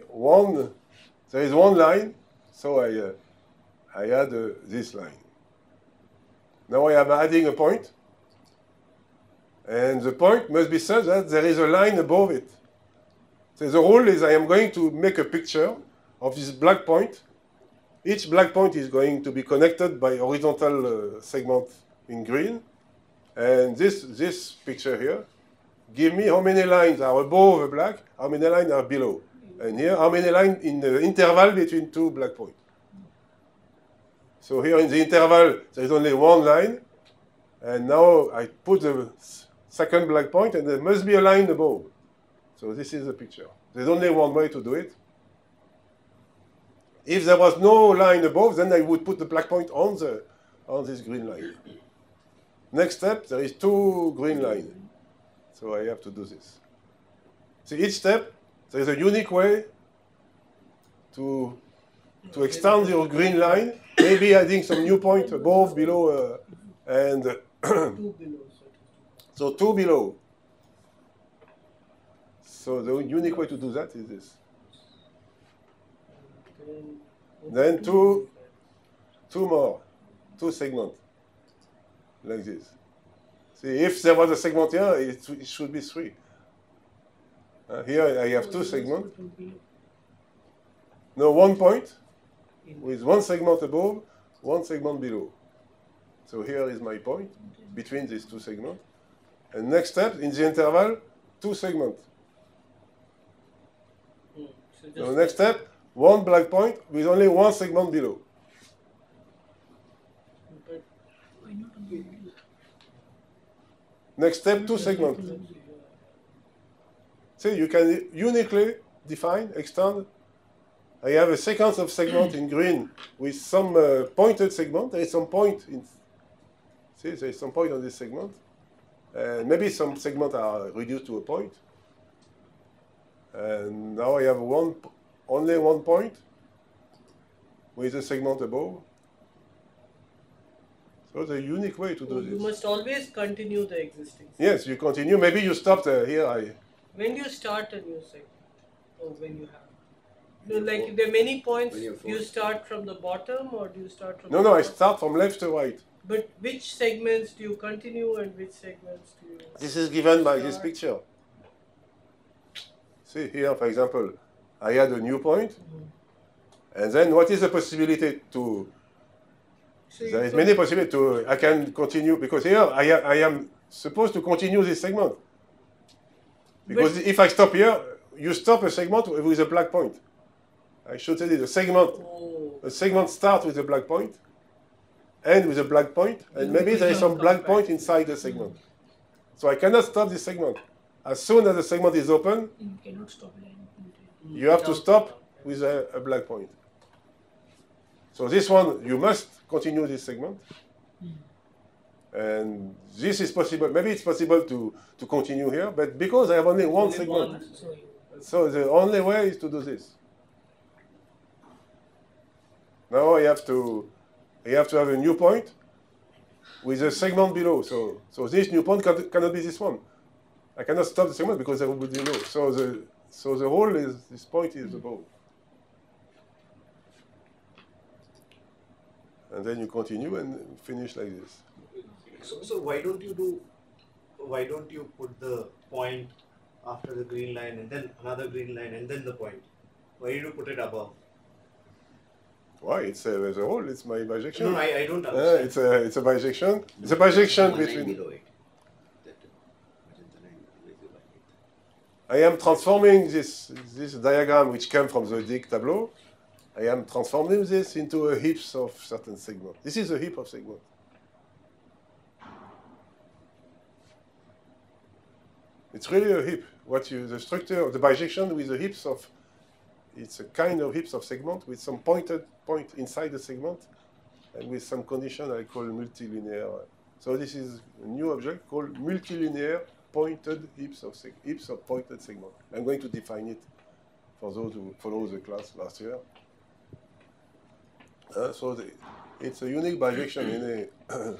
there is one line, so I add this line. Now I am adding a point, and the point must be such that there is a line above it. So the rule is I am going to make a picture of this black point. Each black point is going to be connected by horizontal segment in green. And this picture here give me how many lines are above the black, how many lines are below. And here, how many lines in the interval between two black points. So here in the interval, there is only one line. And now I put the second black point, and there must be a line above. So this is the picture. There's only one way to do it. If there was no line above, then I would put the black point on this green line. Next step, there is two green lines. So I have to do this. See, each step, there is a unique way to extend your green line, maybe adding some new point above, below, and Two below. so two below. So the unique way to do that is this. Then two more, two segments, like this. See, if there was a segment here, it should be three. Here I have two segments. No, one point with one segment above, one segment below. So here is my point between these two segments. And next step, in the interval, two segments. So next step, one black point with only one segment below. Next step, two segments. See, you can uniquely define, extend. I have a sequence of segments in green with some pointed segment. There is some point in. See, there is some point on this segment. Maybe some segments are reduced to a point. And now I have only one point with a segment above. So the unique way to do this. You must always continue the existing. Yes, you continue. Maybe you stopped here. When do you start a new segment? Or when you have? No, like if there are many points, do you start from the bottom or do you start from No, I start from left to right. But which segments do you continue and which segments do you... This is given by this picture. See here, for example, I add a new point. And then what is the possibility to... So there is many possibilities to... I can continue, because here I am supposed to continue this segment. Because if I stop here, you stop a segment with a black point. I should say the segment. A segment starts with a black point, end with a black point, and maybe there is some black point inside the segment. So I cannot stop this segment. As soon as the segment is open, You cannot stop line. you have to stop with a black point. So this one, you must continue this segment. And this is possible. Maybe it's possible to continue here, but because I have only one segment, so the only way is to do this. Now I have to have a new point with a segment below. So this new point cannot be this one. I cannot stop the segment because there will be below. So the whole is this point is above. And then you continue and finish like this. So why don't you put the point after the green line and then another green line and then the point? Why do you put it above? Why? It's a whole. It's my bijection. No, I don't understand. It's a bijection. It's a bijection between. below it. I am transforming this diagram which came from the Dick tableau. I am transforming this into a heap of certain segments. This is a heap of segments. It's really a heap. The structure of the bijection with the heaps of, it's a kind of heaps of segment with some pointed point inside the segment and with some condition I call multilinear. So this is a new object called multilinear pointed heaps of pointed segment. I'm going to define it for those who follow the class last year. It's a unique bijection in a.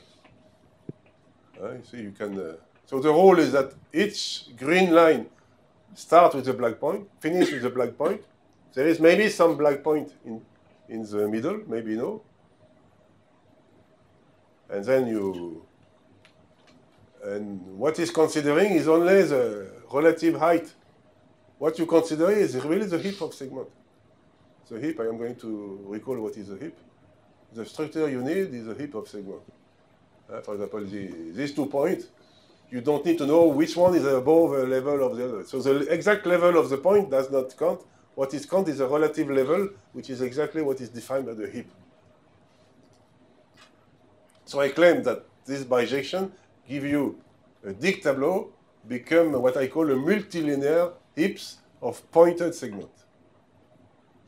You see, you can. So the rule is that each green line starts with a black point, finish with a black point. There is maybe some black point in the middle, maybe no. and then and what is considering is only the relative height. What you consider is really the heap of segment. The heap, I am going to recall what is a heap. The structure you need is a heap of segment. For example, these 2 points, you don't need to know which one is above the level of the other. So the exact level of the point does not count. What is count is the relative level, which is exactly what is defined by the heap. So I claim that this bijection gives you a Dicke tableau become what I call a multilinear heaps of pointed segment.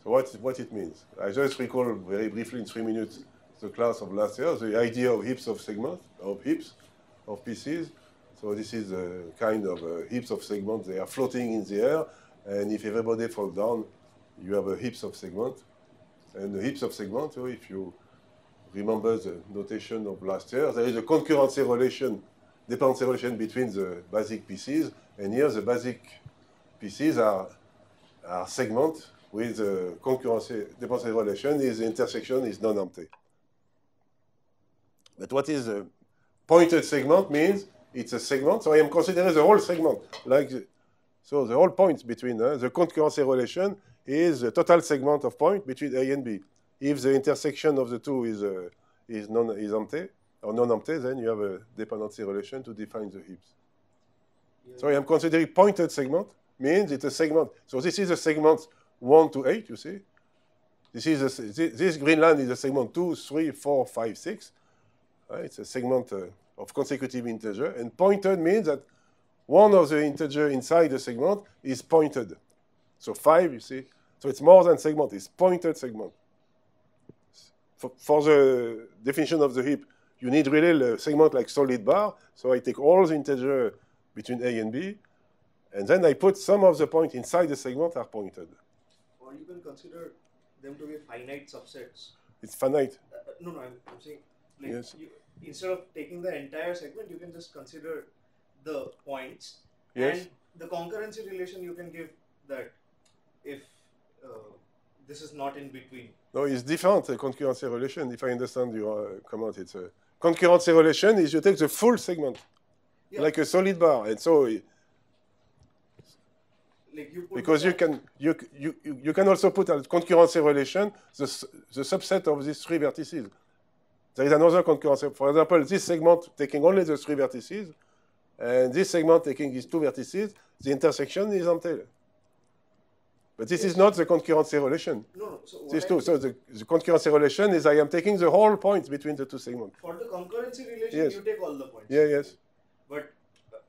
So what it means? I just recall very briefly in 3 minutes the class of last year, the idea of heaps of segments, of heaps, of pieces. So this is a kind of heaps of segments. They are floating in the air, and if everybody falls down, you have a heaps of segments. And the heaps of segments, so if you remember the notation of last year, there is a concurrency relation, dependency relation between the basic pieces, and here the basic pieces are segments with the concurrency dependency relation is the intersection is non-empty. But what is a pointed segment means it's a segment, so I am considering the whole segment. So the whole point between the concurrency relation is the total segment of point between A and B. If the intersection of the two is empty or non-empty, then you have a dependency relation to define the heaps. Yeah. So I am considering pointed segment means it's a segment. So this is a segment 1 to 8, you see. This green line is a segment 2, 3, 4, 5, 6. It's a segment of consecutive integer. And pointed means that one of the integer inside the segment is pointed. So 5, you see. So it's more than segment, it's pointed segment. For the definition of the heap, you need really a segment like solid bar. So I take all the integer between A and B, and then I put some of the points inside the segment are pointed. Or you can consider them to be finite subsets. It's finite. No, I'm saying, like, yes. Instead of taking the entire segment, you can just consider the points. Yes. And the concurrency relation you can give that if this is not in between. No, it's different, the concurrency relation. If I understand your comment, it's a concurrency relation is you take the full segment, like a solid bar. And so, like you put because you can also put a concurrency relation, the subset of these 3 vertices. There is another concurrency. For example, this segment taking only the 3 vertices, and this segment taking these 2 vertices, the intersection is empty. But this is not the concurrency relation. No. So the concurrency relation is I am taking the whole points between the 2 segments. For the concurrency relation, yes. you take all the points. Yeah, yes. But,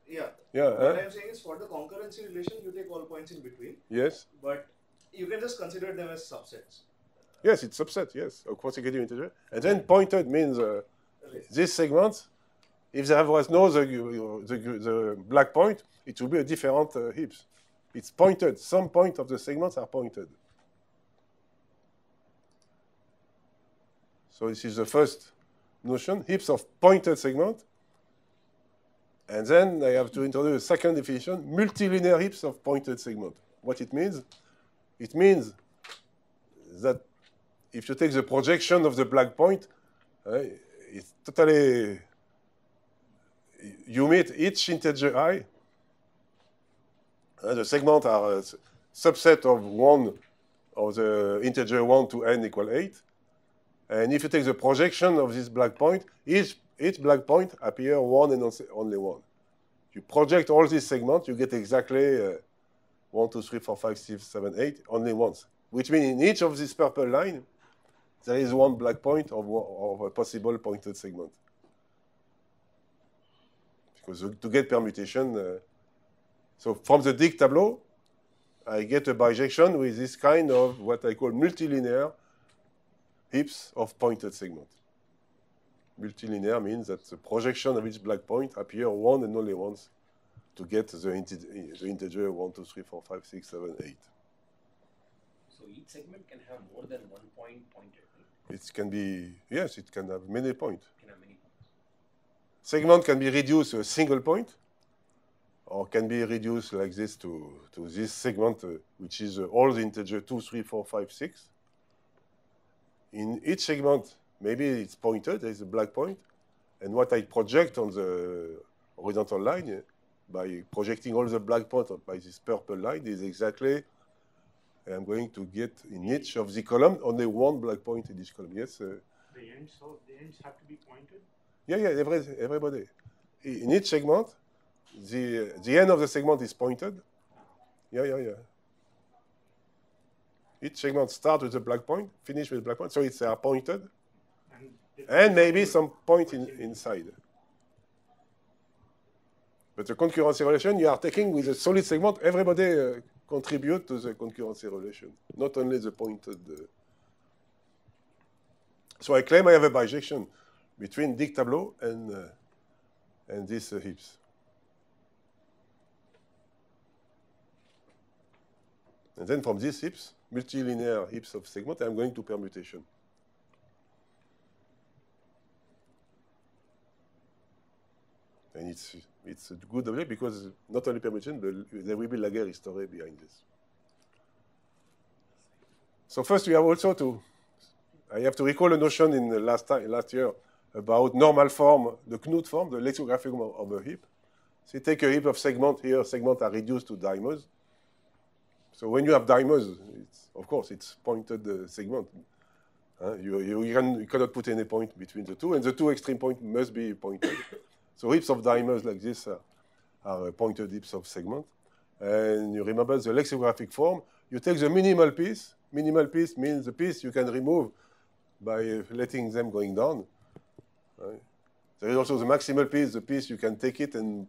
yeah. What I'm saying is for the concurrency relation, you take all points in between. Yes. But you can just consider them as subsets. Yes, it's subset, yes, of consecutive integer. And then pointed means this segment, if there was no the black point, it will be a different heaps. It's pointed. Some point of the segments are pointed. So this is the first notion, heaps of pointed segment. And then I have to introduce a second definition, multilinear heaps of pointed segment. What it means? It means that if you take the projection of the black point, it's totally, you meet each integer I. The segments are a subset of one of the integer 1 to n equal 8. And if you take the projection of this black point, each black point appears 1 and only 1. You project all these segments, you get exactly 1, 2, 3, 4, 5, 6, 7, 8, only once. Which means in each of these purple lines, there is one black point of a possible pointed segment. Because to get permutation, so from the Dicke tableau, I get a bijection with this kind of what I call multilinear heaps of pointed segment. Multilinear means that the projection of each black point appears 1 and only once to get the integer 1, 2, 3, 4, 5, 6, 7, 8. So each segment can have more than one point pointed, right? It can be, yes, it can have many points. It can have many points. Segment can be reduced to a single point, or can be reduced like this to this segment, which is all the integer 2, 3, 4, 5, 6. In each segment, maybe it's pointed, there is a black point, And what I project on the horizontal line, by projecting all the black points by this purple line, is exactly, I'm going to get in each of the column only one black point in each column. Yes? The ends have to be pointed? Yeah, everybody. In each segment, the end of the segment is pointed. Yeah. Each segment starts with a black point, finish with a black point, so it's pointed. And maybe some point inside. But the concurrency relation you are taking with a solid segment, everybody contribute to the concurrency relation, not only the pointed. So I claim I have a bijection between Dick tableau and these heaps. And then from these heaps, multilinear heaps of segment, I'm going to permutation. And it's a good object because not only permutation, but there will be Laguerre history behind this. So first we have also I have to recall a notion in the last year about normal form, the Knuth form, the lexicographic form of a heap. So you take a heap of segments here, segments are reduced to dimers. So when you have dimers, of course, it's pointed segment. You cannot put any point between the two, and the two extreme points must be pointed. So heaps of dimers like this are pointed heaps of segment. And you remember the lexicographic form. You take the minimal piece. Minimal piece means the piece you can remove by letting them going down. Right? There is also the maximal piece, the piece you can take it and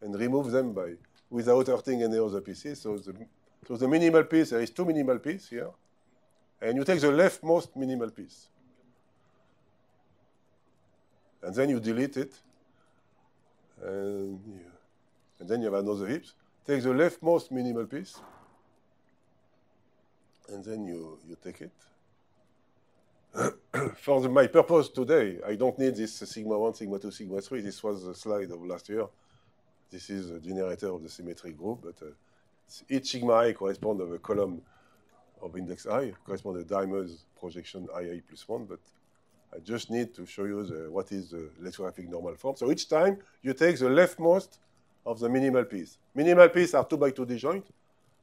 remove them without hurting any other pieces. So the minimal piece, there is two minimal pieces here. And you take the leftmost minimal piece. And then you delete it. And then you have another heap. Take the leftmost minimal piece. And then you take it. For my purpose today, I don't need this sigma 1, sigma 2, sigma 3. This was the slide of last year. This is the generator of the symmetry group. But each sigma I corresponds to a column of index I, corresponds to dimers projection II plus 1. But I just need to show you what is the lexicographic normal form. So each time you take the leftmost of the minimal piece. Minimal pieces are 2 by 2 disjoint,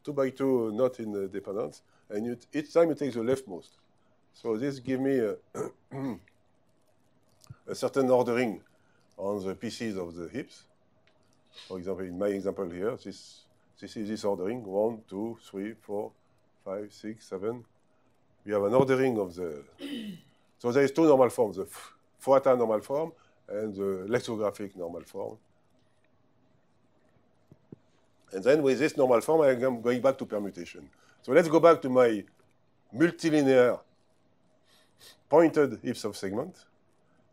2 by 2 not in dependence, and each time you take the leftmost. So this gives me a certain ordering on the pieces of the heaps. For example, in my example here, this is this ordering: 1, 2, 3, 4, 5, 6, 7. We have an ordering of the. So there is two normal forms: the Fouata normal form and the lexicographic normal form. And then with this normal form, I am going back to permutation. So let's go back to my multilinear pointed heaps of segment.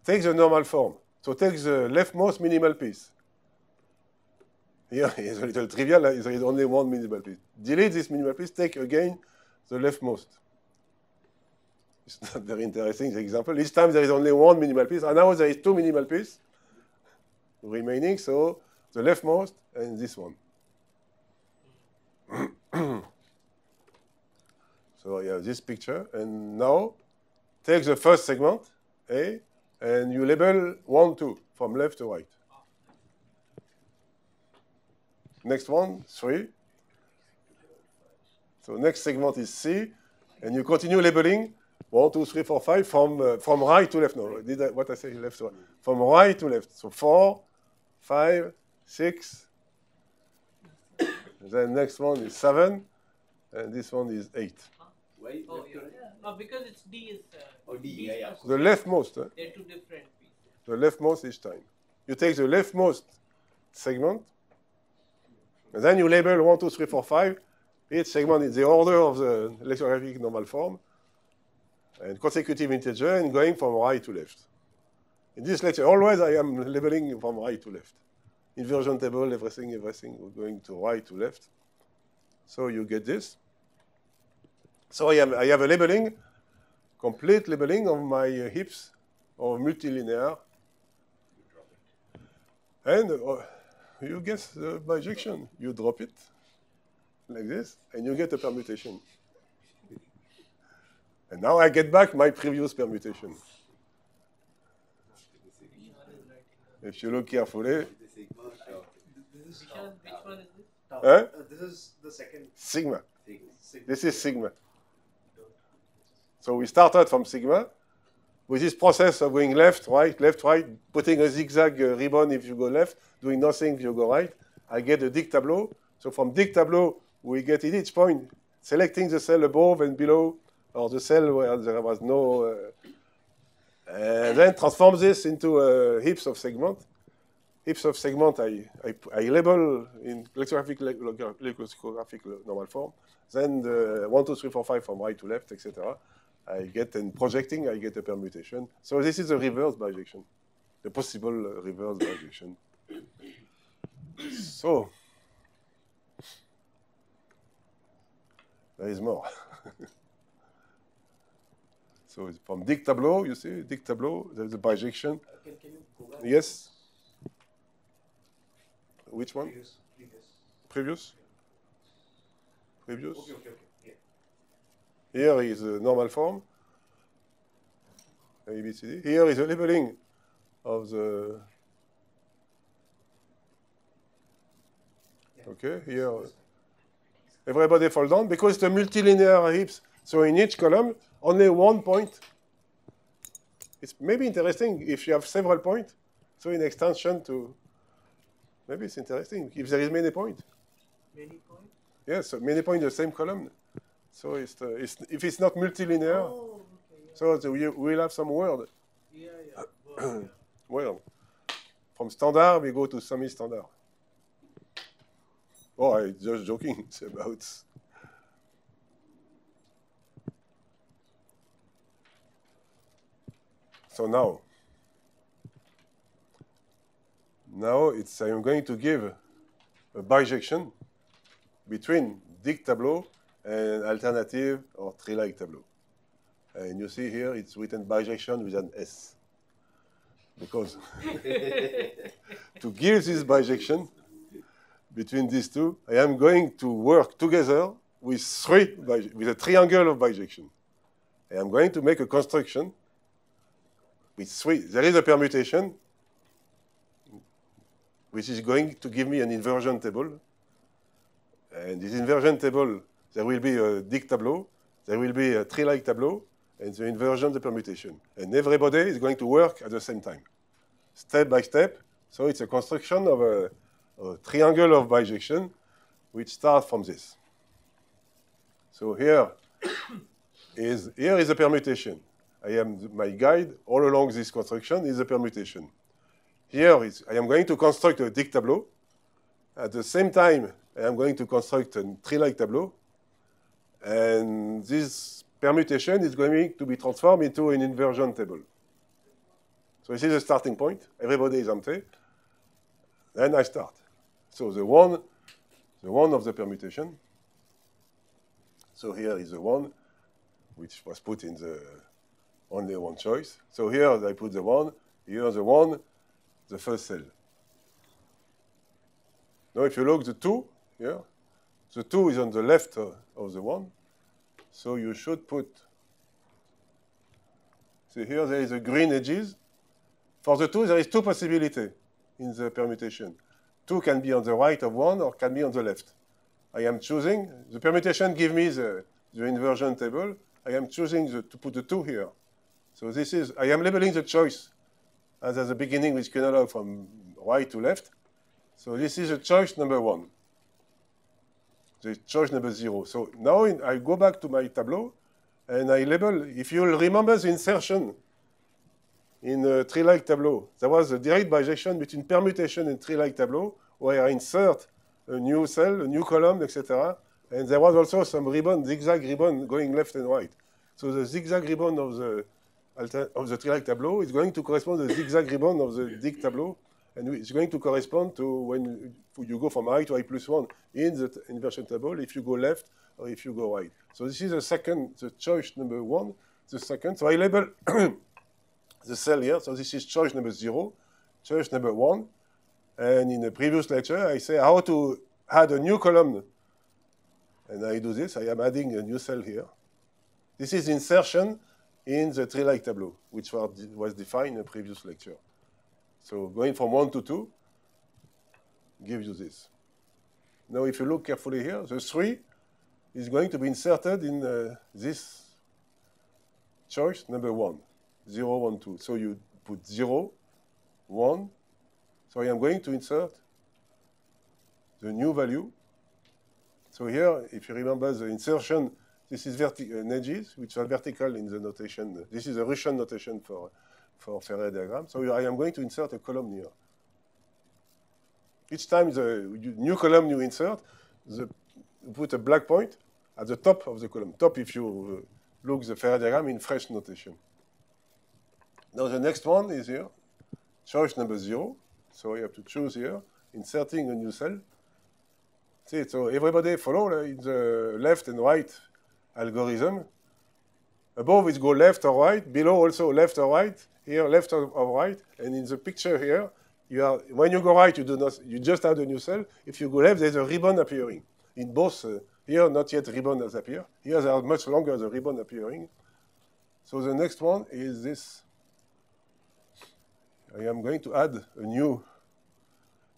Take the normal form. So take the leftmost minimal piece. Here is a little trivial. There is only one minimal piece. Delete this minimal piece. Take again the leftmost. It's not very interesting, the example. Each time there is only one minimal piece. And now there is two minimal pieces remaining. So the leftmost and this one. So I have this picture. And now take the first segment, A, and you label 1, 2, from left to right. Next one, 3. So next segment is C, and you continue labeling 1, 2, 3, 4, 5 from right to left. No, what I say left to right? From right to left. So 4, 5, 6. Then next one is 7, and this one is 8. Why? Oh, yeah. No, because it's D is. D, yeah. The leftmost. They're two different pieces. The leftmost each time. You take the leftmost segment, and then you label 1, 2, 3, 4, 5. Each segment is the order of the lexicographic normal form, and consecutive integer, and going from right to left. In this lecture, always I am labeling from right to left. Inversion table, everything going to right to left. So you get this. So I have a labeling, complete labeling of my heaps of multilinear. And you guess the bijection. You drop it like this, and you get a permutation. And now I get back my previous permutation. If you look carefully, Sigma. Which one is this? Huh? This is the second sigma. Sigma. This is sigma. So we started from sigma with this process of going left, right, putting a zigzag ribbon if you go left, doing nothing if you go right. I get a Dict tableau. So from Dict tableau, we get at each point selecting the cell above and below, or the cell where there was no, and then transform this into heaps of segments. Heaps of segments I label in lexicographic normal form. Then the 1, 2, 3, 4, 5 from right to left, etc. I get in projecting, I get a permutation. So this is a reverse bijection, the possible reverse bijection. So there is more. So from Dict tableau, you see, Dict tableau, there's a bijection. Can you go back? Yes. Which one? previous. Previous? Okay. Yeah. Here is a normal form. ABCD. Here is a labeling of the. Okay, here. Everybody fall down because it's a multilinear heaps. So in each column, only one point. It's maybe interesting if you have several points. So in extension to. Maybe it's interesting if there is many points. Many points? Yes, so many points in the same column. So if it's not multilinear, Oh, okay. so we will have some word. Yeah. Well, yeah. Word. From standard, we go to semi-standard. Oh, I'm just joking. It's about. So now I'm going to give a bijection between Dict tableau and alternative or tree-like tableau. And you see here it's written bijection with an S. Because to give this bijection between these two, I am going to work together with a triangle of bijection. I am going to make a construction with three. There is a permutation which is going to give me an inversion table. And this inversion table, there will be a Dict tableau, there will be a tree-like tableau, and the inversion, the permutation. And everybody is going to work at the same time, step by step. So it's a construction of a triangle of bijection, which starts from this. So here is a permutation. My guide all along this construction is a permutation. Here I am going to construct a Dict tableau. At the same time, I am going to construct a tree-like tableau. And this permutation is going to be transformed into an inversion table. So this is the starting point. Everybody is empty. Then I start. So the one of the permutation. So here is the one, which was put in the only one choice. So here I put the one, here the one, the first cell. Now if you look the 2 here, the 2 is on the left of the 1. So you should put, see here there is a green edges. For the 2, there is 2 possibilities in the permutation. 2 can be on the right of 1 or can be on the left. I am choosing, the permutation gives me the inversion table. I am choosing to put the 2 here. So this is, I am labeling the choice as at the beginning with Quenologue from right to left. So this is the choice number 1. The choice number 0. So now I go back to my tableau and I label, if you'll remember the insertion in a tree-like tableau, there was a direct bijection between permutation and tree-like tableau where I insert a new cell, a new column, etc. And there was also some ribbon, zigzag ribbon going left and right. So the zigzag ribbon of the tree-like tableau is going to correspond to the zigzag ribbon of the Dict tableau, and it's going to correspond to when you go from I to I+1 in the inversion table, if you go left or if you go right. So this is the choice number 1, the second. So I label the cell here. So this is choice number 0, choice number 1. And in the previous lecture, I say how to add a new column. And I do this. I am adding a new cell here. This is insertion in the tree-like tableau, which was defined in the previous lecture. So going from 1 to 2 gives you this. Now, if you look carefully here, the 3 is going to be inserted in this choice number 1, 0, 1, 2. So you put 0, 1. So I am going to insert the new value. So here, if you remember the insertion, this is edges, which are vertical in the notation. This is a Russian notation for Ferrier diagram. So I am going to insert a column here. Each time the new column you insert, you put a black point at the top of the column. Top if you look the Ferrier diagram in fresh notation. Now the next one is here, choice number 0. So you have to choose here, inserting a new cell. See, so everybody follow in the left and right algorithm. Above it go left or right, below also left or right, here left or right, and in the picture here, when you go right, you just add a new cell. If you go left, there's a ribbon appearing. In both, here not yet ribbon has appeared. Here they are much longer, the ribbon appearing. So the next one is this. I am going to add a new.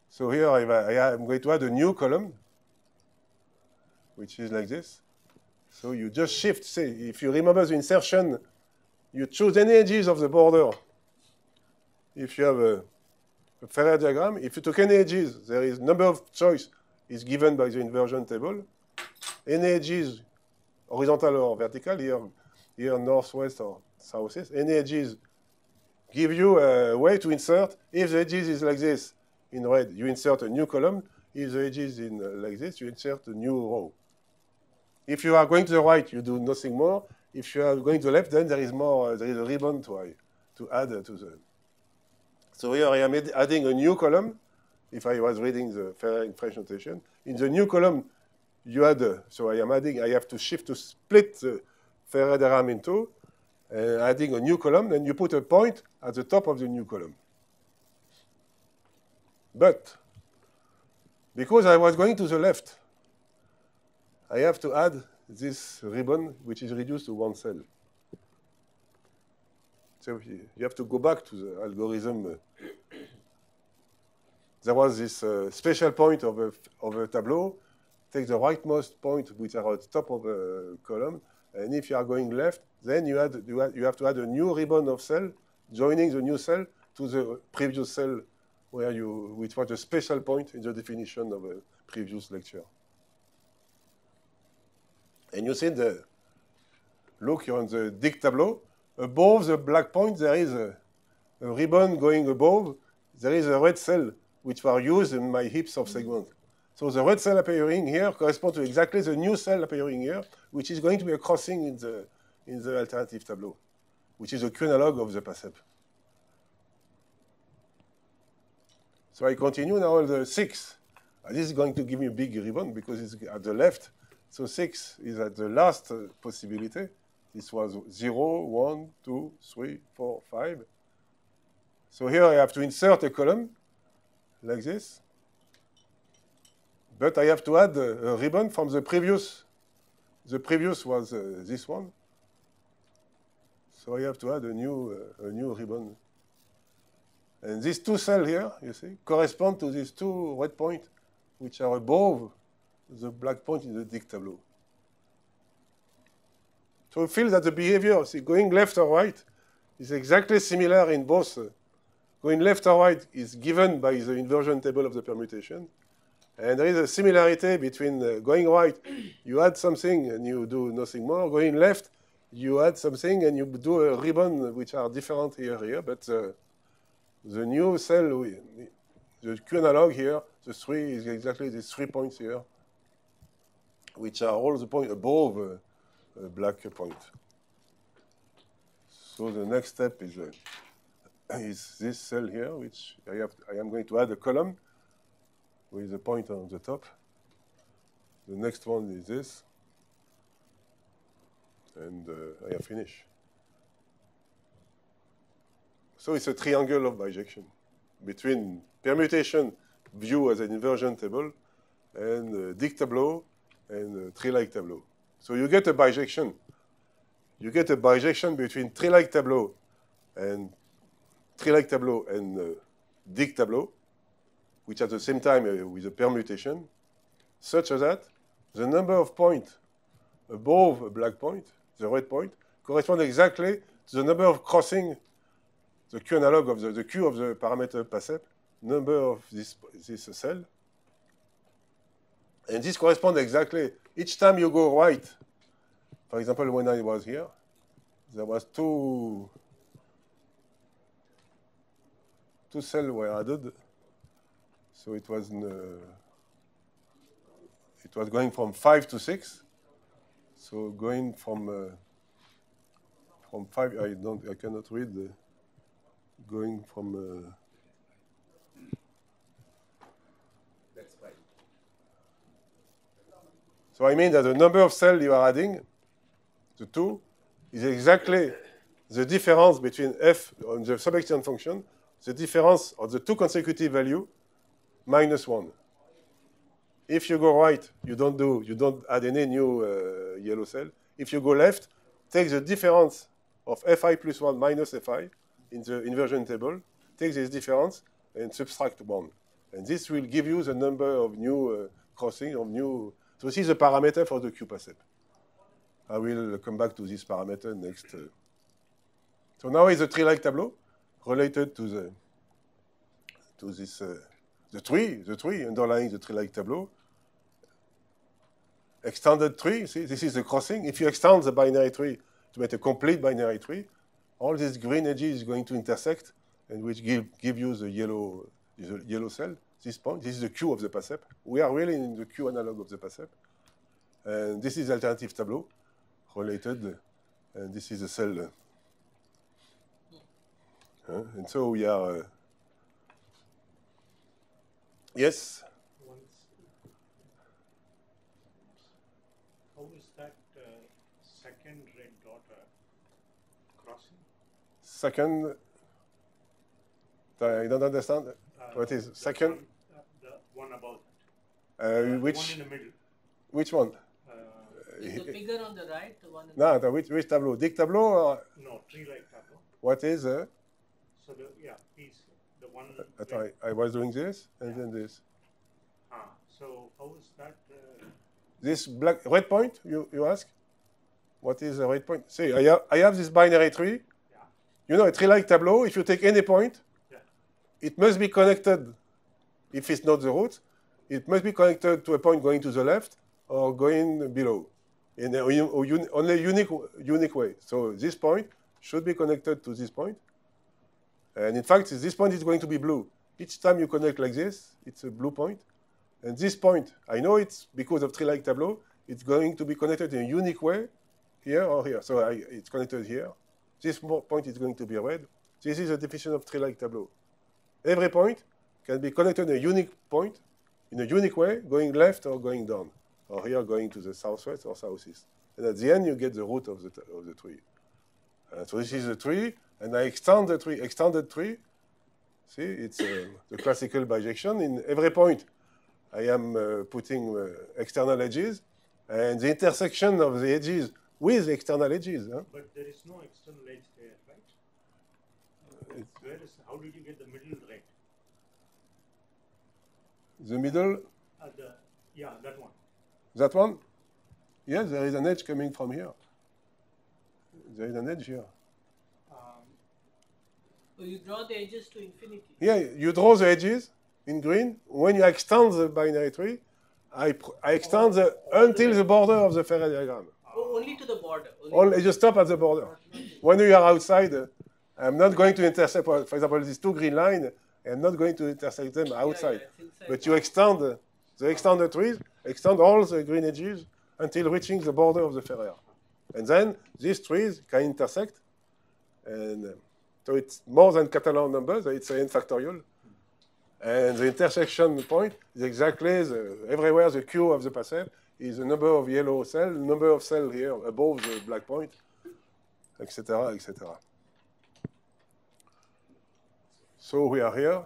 So here I am going to add a new column, which is like this. So you just shift, say, if you remember the insertion, you choose any edges of the border. If you have a Ferrier diagram, if you took any edges, there is number of choice is given by the inversion table. Any edges, horizontal or vertical, here northwest or southeast, any edges give you a way to insert. If the edges is like this, in red, you insert a new column. If the edges in like this, you insert a new row. If you are going to the right, you do nothing more. If you are going to the left, then there is more. There is a ribbon to add to the. So here I am adding a new column. If I was reading the Ferrier in French notation, in the new column, you add. So I am adding. I have to shift to split the Ferrier diagram in two, adding a new column. Then you put a point at the top of the new column. But because I was going to the left, I have to add this ribbon, which is reduced to one cell. So you have to go back to the algorithm. There was this special point of a tableau. Take the rightmost point, which are at the top of a column, and if you are going left, then you have to add a new ribbon of cell, joining the new cell to the previous cell, which was a special point in the definition of a previous lecture. And you see look here on the dig tableau, above the black point, there is a ribbon going above. There is a red cell, which were used in my heaps of segments. So the red cell appearing here corresponds to exactly the new cell appearing here, which is going to be a crossing in the alternative tableau, which is a Q-analog of the PASEP. So I continue now the 6. This is going to give me a big ribbon because it's at the left. So 6 is at the last possibility. This was 0, 1, 2, 3, 4, 5. So here I have to insert a column like this. But I have to add a ribbon from the previous. The previous was this one. So I have to add a new ribbon. And these two cells here, you see, correspond to these two red points, which are above the black point in the dig tableau. So you feel that the behavior, see, going left or right, is exactly similar in both. Going left or right is given by the inversion table of the permutation. And there is a similarity between going right, you add something and you do nothing more. Going left, you add something and you do a ribbon, which are different here. But the new cell, the Q-analog here, the 3 is exactly these 3 points here, which are all the points above a black point. So the next step is this cell here, which I am going to add a column with a point on the top. The next one is this. And I have finished. So it's a triangle of bijection between permutation view as an inversion table and dig tableau and tree-like tableau. So you get a bijection. You get a bijection between tree-like tableau and Dict tableau, which at the same time with a permutation, such that the number of points above a black point, the red point, correspond exactly to the number of crossing the Q analog of the Q of the parameter PASEP, number of this cell. And this corresponds exactly, each time you go right, for example, when I was here, there was two cells were added. So it was going from 5 to 6. So going from 5, I cannot read. Going from That's right. So I mean that the number of cells you are adding, the 2, is exactly the difference between f on the subextended function, the difference of the 2 consecutive values minus 1. If you go right, you don't add any new yellow cell. If you go left, take the difference of fi plus 1 minus fi in the inversion table, take this difference and subtract 1. And this will give you the number of new crossing of new. So this is the parameter for the QPASEP. I will come back to this parameter next. So now is a tree-like tableau related to the tree underlying the tree-like tableau. Extended tree, see, this is the crossing. If you extend the binary tree to make a complete binary tree, all these green edges is going to intersect, and which give you the yellow cell. This point, this is the Q of the PASEP. We are really in the Q analog of the PASEP. And this is the alternative tableau related, and this is the cell. And so we are, yes? How is that second red dot crossing? Second, I don't understand. What is second? The one above Which? one in the middle. Which one? Is the figure on the right, the one in No, which tableau? Dict tableau? Or No, tree-like tableau. what is? So piece, the one. I was doing this and then this. So how is that? This red point, you ask? What is a red point? See, I have this binary tree. Yeah. You know, a tree-like tableau, if you take any point, it must be connected, if it's not the root, it must be connected to a point going to the left or going below in only unique way. So this point should be connected to this point. And in fact, this point is going to be blue. Each time you connect like this, it's a blue point. And this point, I know it's because of tree-like tableau, it's going to be connected in a unique way here or here. So it's connected here. This point is going to be red. This is a definition of tree-like tableau. Every point can be connected in a unique point, in a unique way, going left or going down, or here going to the southwest or southeast. And at the end, you get the root of the tree. So this is the tree, and I extend the tree, extended tree. See, it's the classical bijection. In every point, I am putting external edges, and the intersection of the edges with external edges. But there is no external edge there, right? How did you get the middle right? The middle? That one. That one? Yes, there is an edge coming from here. There is an edge here. So you draw the edges to infinity. Yeah, you draw the edges in green. When you extend the binary tree, I extend until the border of the Ferré diagram. Only to the border. Only you stop at the border. When you are outside, I'm not going to intersect, for example, these two green lines, I'm not going to intersect them outside. But you extend the extended trees, extend all the green edges until reaching the border of the Ferré. And then these trees can intersect. And so it's more than Catalan numbers, it's n factorial. And the intersection point is exactly everywhere the Q of the PASEP is the number of yellow cells, number of cells here above the black point, etc., etc. So we are here.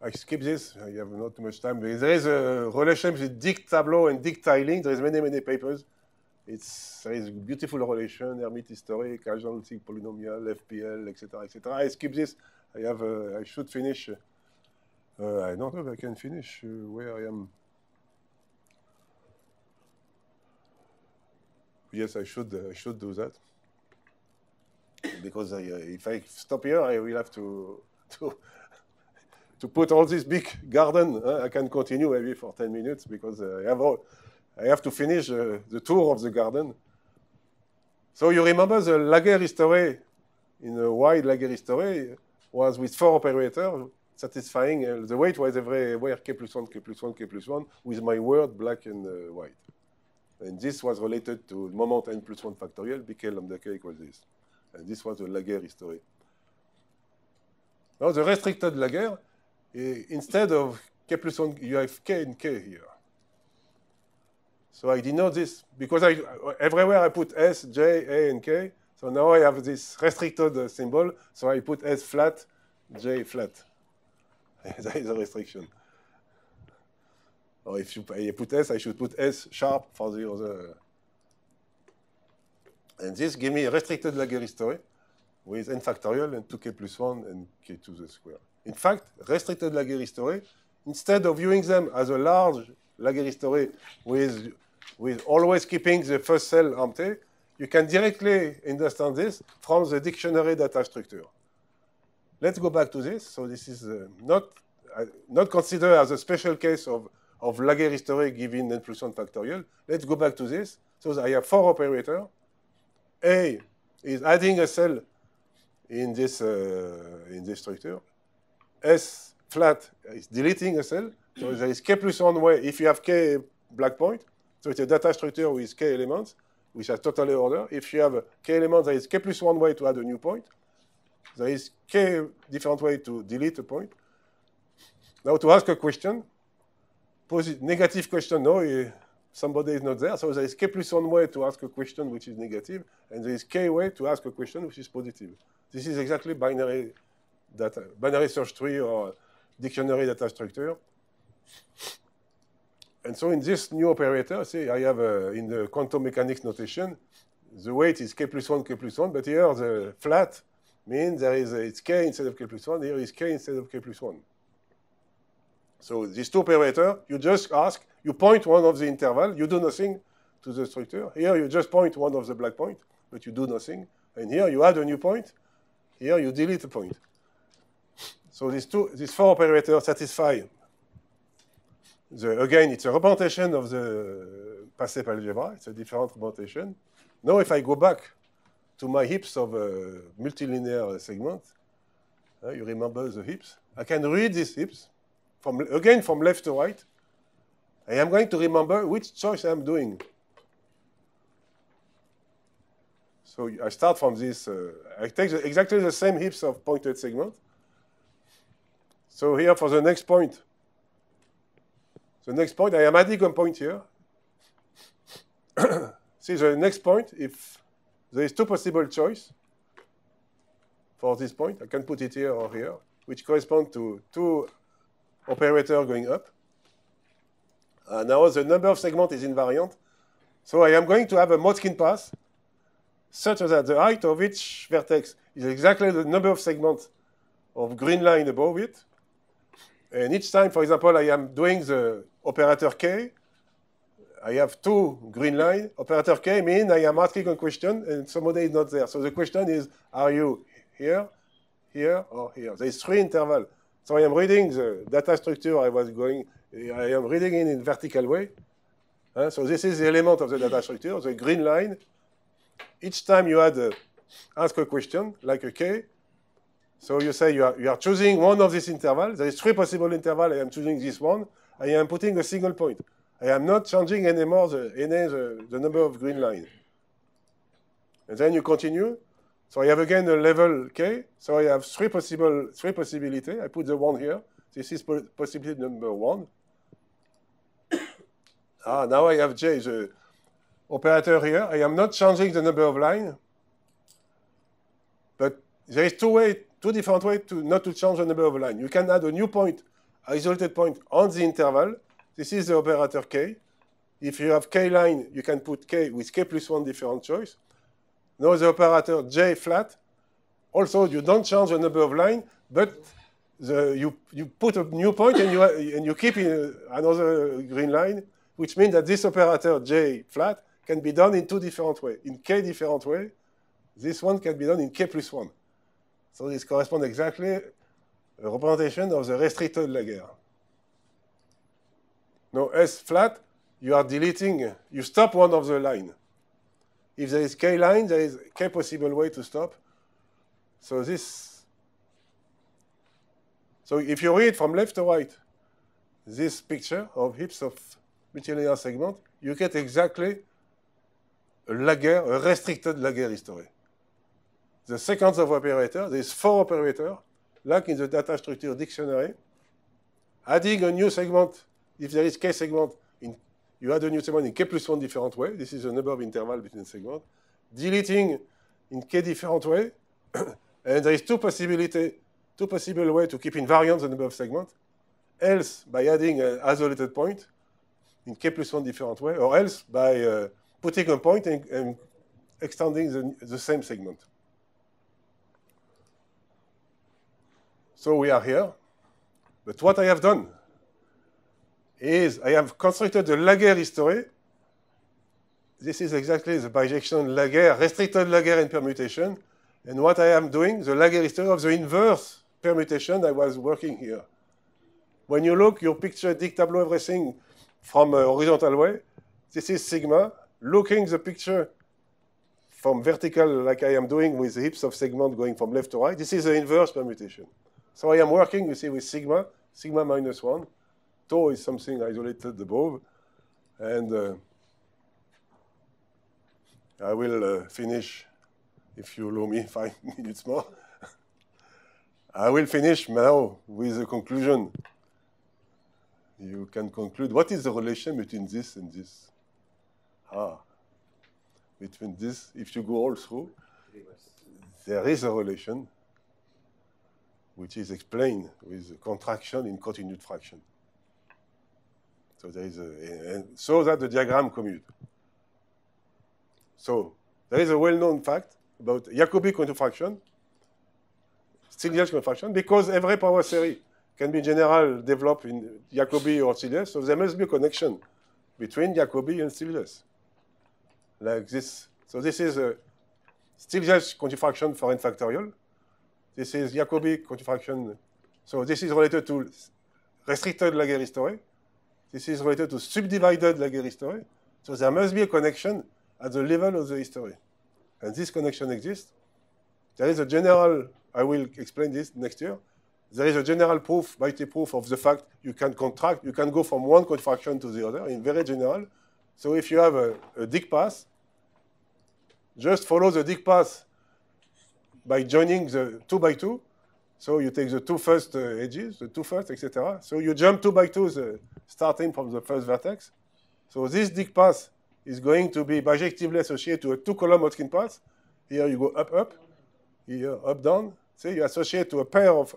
I skip this. I have not too much time. But there is a relation between Dict tableau and Dict tiling. There is many papers. There is a beautiful relation, Hermite historic, algebraic polynomial, FPL, etc., etc. I skip this. I should finish I don't know if I can finish where I am. Yes, I should do that. Because if I stop here, I will have to put all this big garden. I can continue maybe for 10 minutes because I have to finish the tour of the garden. So you remember the Laguerre history, in a wide Laguerre history, was with 4 operators, satisfying the weight was everywhere k plus 1, k plus 1, k plus 1, with my word black and white. And this was related to moment n plus 1 factorial, bk lambda k equals this. And this was the Laguerre history. Now the restricted Laguerre, instead of k plus 1, you have k and k here. So I denote this, because everywhere I put S, J, A, and K. So now I have this restricted symbol. So I put S flat, J flat. That is a restriction. Or if I put S, I should put S sharp for the other. And this gives me a restricted Laguerre history with n factorial and 2k plus 1 and k to the square. In fact, restricted Laguerre history, instead of viewing them as a large Laguerre history with always keeping the first cell empty, you can directly understand this from the dictionary data structure. Let's go back to this. So this is not considered as a special case of Laguerre history given n plus 1 factorial. Let's go back to this. So I have 4 operators. A is adding a cell in this structure. S flat is deleting a cell. So there is k plus 1 way. If you have k black point, so it's a data structure with k elements, which has totally order. If you have k elements, there is k plus 1 way to add a new point. There is k different way to delete a point. Now to ask a question, negative question, no, somebody is not there. So there is k plus 1 way to ask a question which is negative, and there is k way to ask a question which is positive. This is exactly binary search tree or dictionary data structure. And so in this new operator, see, I have in the quantum mechanics notation, the weight is k plus 1, but here the flat means it's k instead of k plus 1, here is k instead of k plus 1. So these 2 operators, you just ask, you point one of the interval, you do nothing to the structure. Here you just point one of the black point, but you do nothing. And here you add a new point, here you delete a point. So these 4 operators satisfy again, it's a representation of the PASEP algebra. It's a different representation. Now, if I go back to my heaps of multilinear segments, you remember the heaps? I can read these heaps, again from left to right. I am going to remember which choice I'm doing. So I start from this. I take exactly the same heaps of pointed segments. So here for the next point, I am adding a point here. See the next point, if there is 2 possible choices for this point, I can put it here or here, which correspond to 2 operators going up. Now the number of segments is invariant. So I am going to have a Motzkin path such that the height of each vertex is exactly the number of segments of green line above it. And each time, for example, I am doing the operator k, I have 2 green lines. Operator k means I am asking a question and somebody is not there. So the question is, are you here, here, or here? There is 3 intervals. So I am reading the data structure I am reading it in vertical way. So this is the element of the data structure, the green line. Each time you ask a question, like a k, so you say you are choosing one of these intervals. There is 3 possible intervals. I am choosing this one. I am putting a single point. I am not changing anymore the number of green lines. And then you continue. So I have again a level k. So I have 3 possibilities. I put the 1 here. This is possibility number 1. Now I have j, the operator here. I am not changing the number of lines. But there is 2 different ways not to change the number of lines. You can add a new point, isolated point on the interval. This is the operator k. If you have k line, you can put k with k plus 1 different choice. Now the operator j flat. Also, you don't change the number of lines, but you put a new point and you keep another green line, which means that this operator J flat can be done in two different ways. In K different way, this one can be done in K plus 1. So this corresponds exactly a representation of the restricted Laguerre. Now S flat, you are deleting, you stop one of the line. If there is K line, there is K possible way to stop. So if you read from left to right this picture of heaps of multilinear segment, you get exactly a Laguerre, a restricted Laguerre history. The sequence of operators, there is 4 operators, like in the data structure dictionary. Adding a new segment, if there is K segment, you add a new segment in K plus 1 different way. This is a number of interval between segments. Deleting in K different way. And there is two possible ways to keep invariant the number of segments. Else by adding an isolated point in K plus 1 different way, or else by putting a point and extending the same segment. So we are here. But what I have done is I have constructed the Laguerre history. This is exactly the bijection Laguerre, restricted Laguerre in permutation. And what I am doing, the Laguerre history of the inverse permutation I was working here. When you look, your picture, dig tableau, everything from a horizontal way, this is sigma. Looking the picture from vertical, like I am doing with the heaps of segment going from left to right, this is the inverse permutation. So I am working, you see, with sigma, sigma minus 1. Tau is something isolated above. And I will finish, if you allow me 5 minutes more. I will finish now with a conclusion. You can conclude, what is the relation between this and this? Between this, if you go all through, there is a relation which is explained with contraction in continued fraction. So there is and so that the diagram commute. So there is a well-known fact about Jacobi contraction, Stiglitz contraction, because every power series can be in general developed in Jacobi or Stiglitz, so there must be a connection between Jacobi and Stiglitz. Like this. So this is a Stiglitz contraction for n factorial. This is Jacobi contraction. So this is related to restricted Laguerre history. This is related to subdivided Laguerre history. So there must be a connection at the level of the history. And this connection exists. There is a general, I will explain this next year. There is a general proof, Beitty proof of the fact you can contract, you can go from one contraction to the other in very general. So if you have a Dicke path, just follow the Dicke path by joining the 2 by 2. So you take the 2 first edges, the 2 first, etc. So you jump 2 by 2 starting from the first vertex. So this Dicke path is going to be bijectively associated to a 2-column Hodgkin path. Here you go up, up. Here up, down. See, you associate to a pair of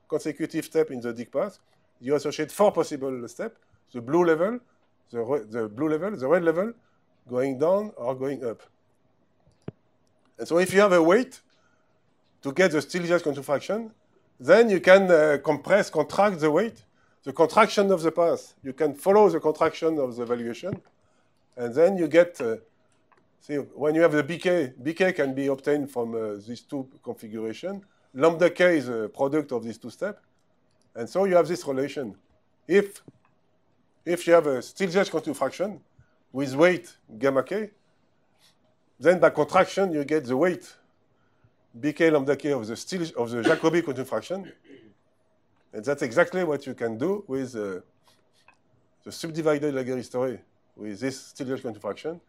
consecutive steps in the Dicke path. You associate 4 possible steps. The blue level, the blue level, the red level, going down or going up. And so if you have a weight to get the Stiglitz contraction, then you can contract the weight, the contraction of the path. You can follow the contraction of the valuation, and then you get, see, when you have the BK can be obtained from these 2 configurations. Lambda K is a product of these 2 steps. And so you have this relation. If you have a Stiglitz contraction with weight gamma K, then by contraction you get the weight BK lambda K of the Jacobi contraction. And that's exactly what you can do with the subdivided Laguerre history with this Stiglitz contraction.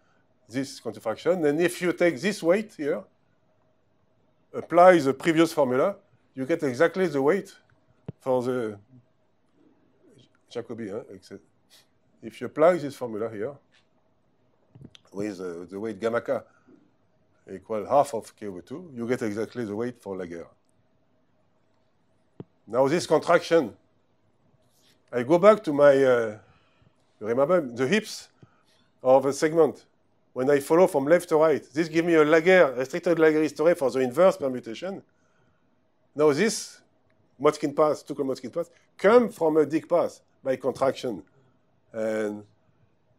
And if you take this weight here, apply the previous formula, you get exactly the weight for the Jacobi. If you apply this formula here with the weight gamma K equal half of K over 2, you get exactly the weight for Laguerre. Now this contraction, I go back to my, remember the hips of a segment. When I follow from left to right, this gives me a Laguerre, restricted Laguerre history for the inverse permutation. Now this Motzkin path, Tuchel Motzkin path, come from a Dicke path by contraction. And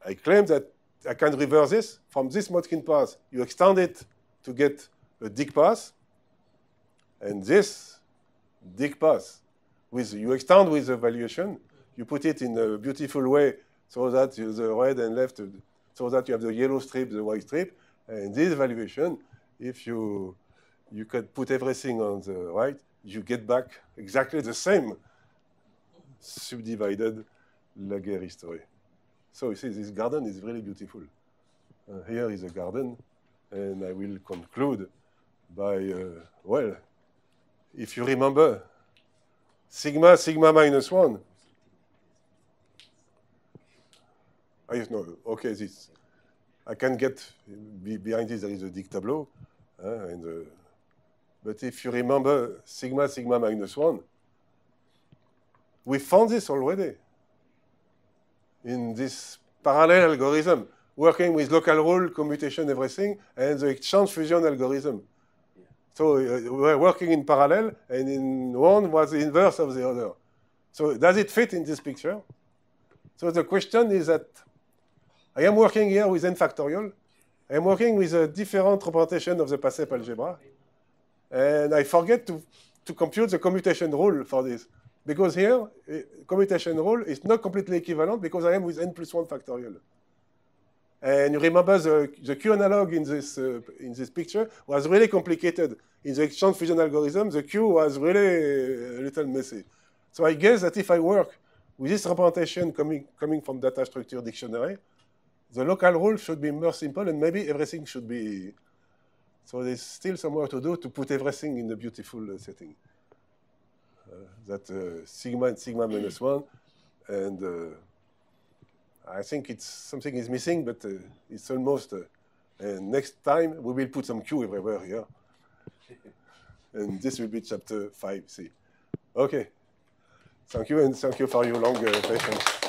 I claim that I can reverse this. From this Motzkin path, you extend it to get a Dicke path. And this Dicke path, you extend with the valuation, you put it in a beautiful way so that the red and left, so that you have the yellow strip, the white strip. And this valuation, if you can put everything on the right, you get back exactly the same subdivided Laguerre history. So you see, this garden is really beautiful. Here is a garden, and I will conclude by, well, if you remember, sigma, sigma minus 1. Okay, this. I can get, behind this there is a Dicke tableau. But if you remember sigma, sigma minus 1, we found this already in this parallel algorithm, working with local rule, commutation, everything, and the exchange fusion algorithm. So we were working in parallel, and in one was the inverse of the other. So does it fit in this picture? So the question is that I am working here with n factorial. I am working with a different representation of the PASEP algebra. And I forget to compute the commutation rule for this. Because here, commutation rule is not completely equivalent because I am with n plus 1 factorial. And you remember the Q analog in this picture was really complicated. In the exchange fusion algorithm, the Q was really a little messy. So I guess that if I work with this representation coming from data structure dictionary, the local rule should be more simple, and maybe everything should be. So there's still some work to do to put everything in a beautiful setting. Sigma and sigma minus 1, and I think something is missing, but it's almost. And next time we will put some Q everywhere here, and this will be chapter 5C. Okay. Thank you, and thank you for your long patience.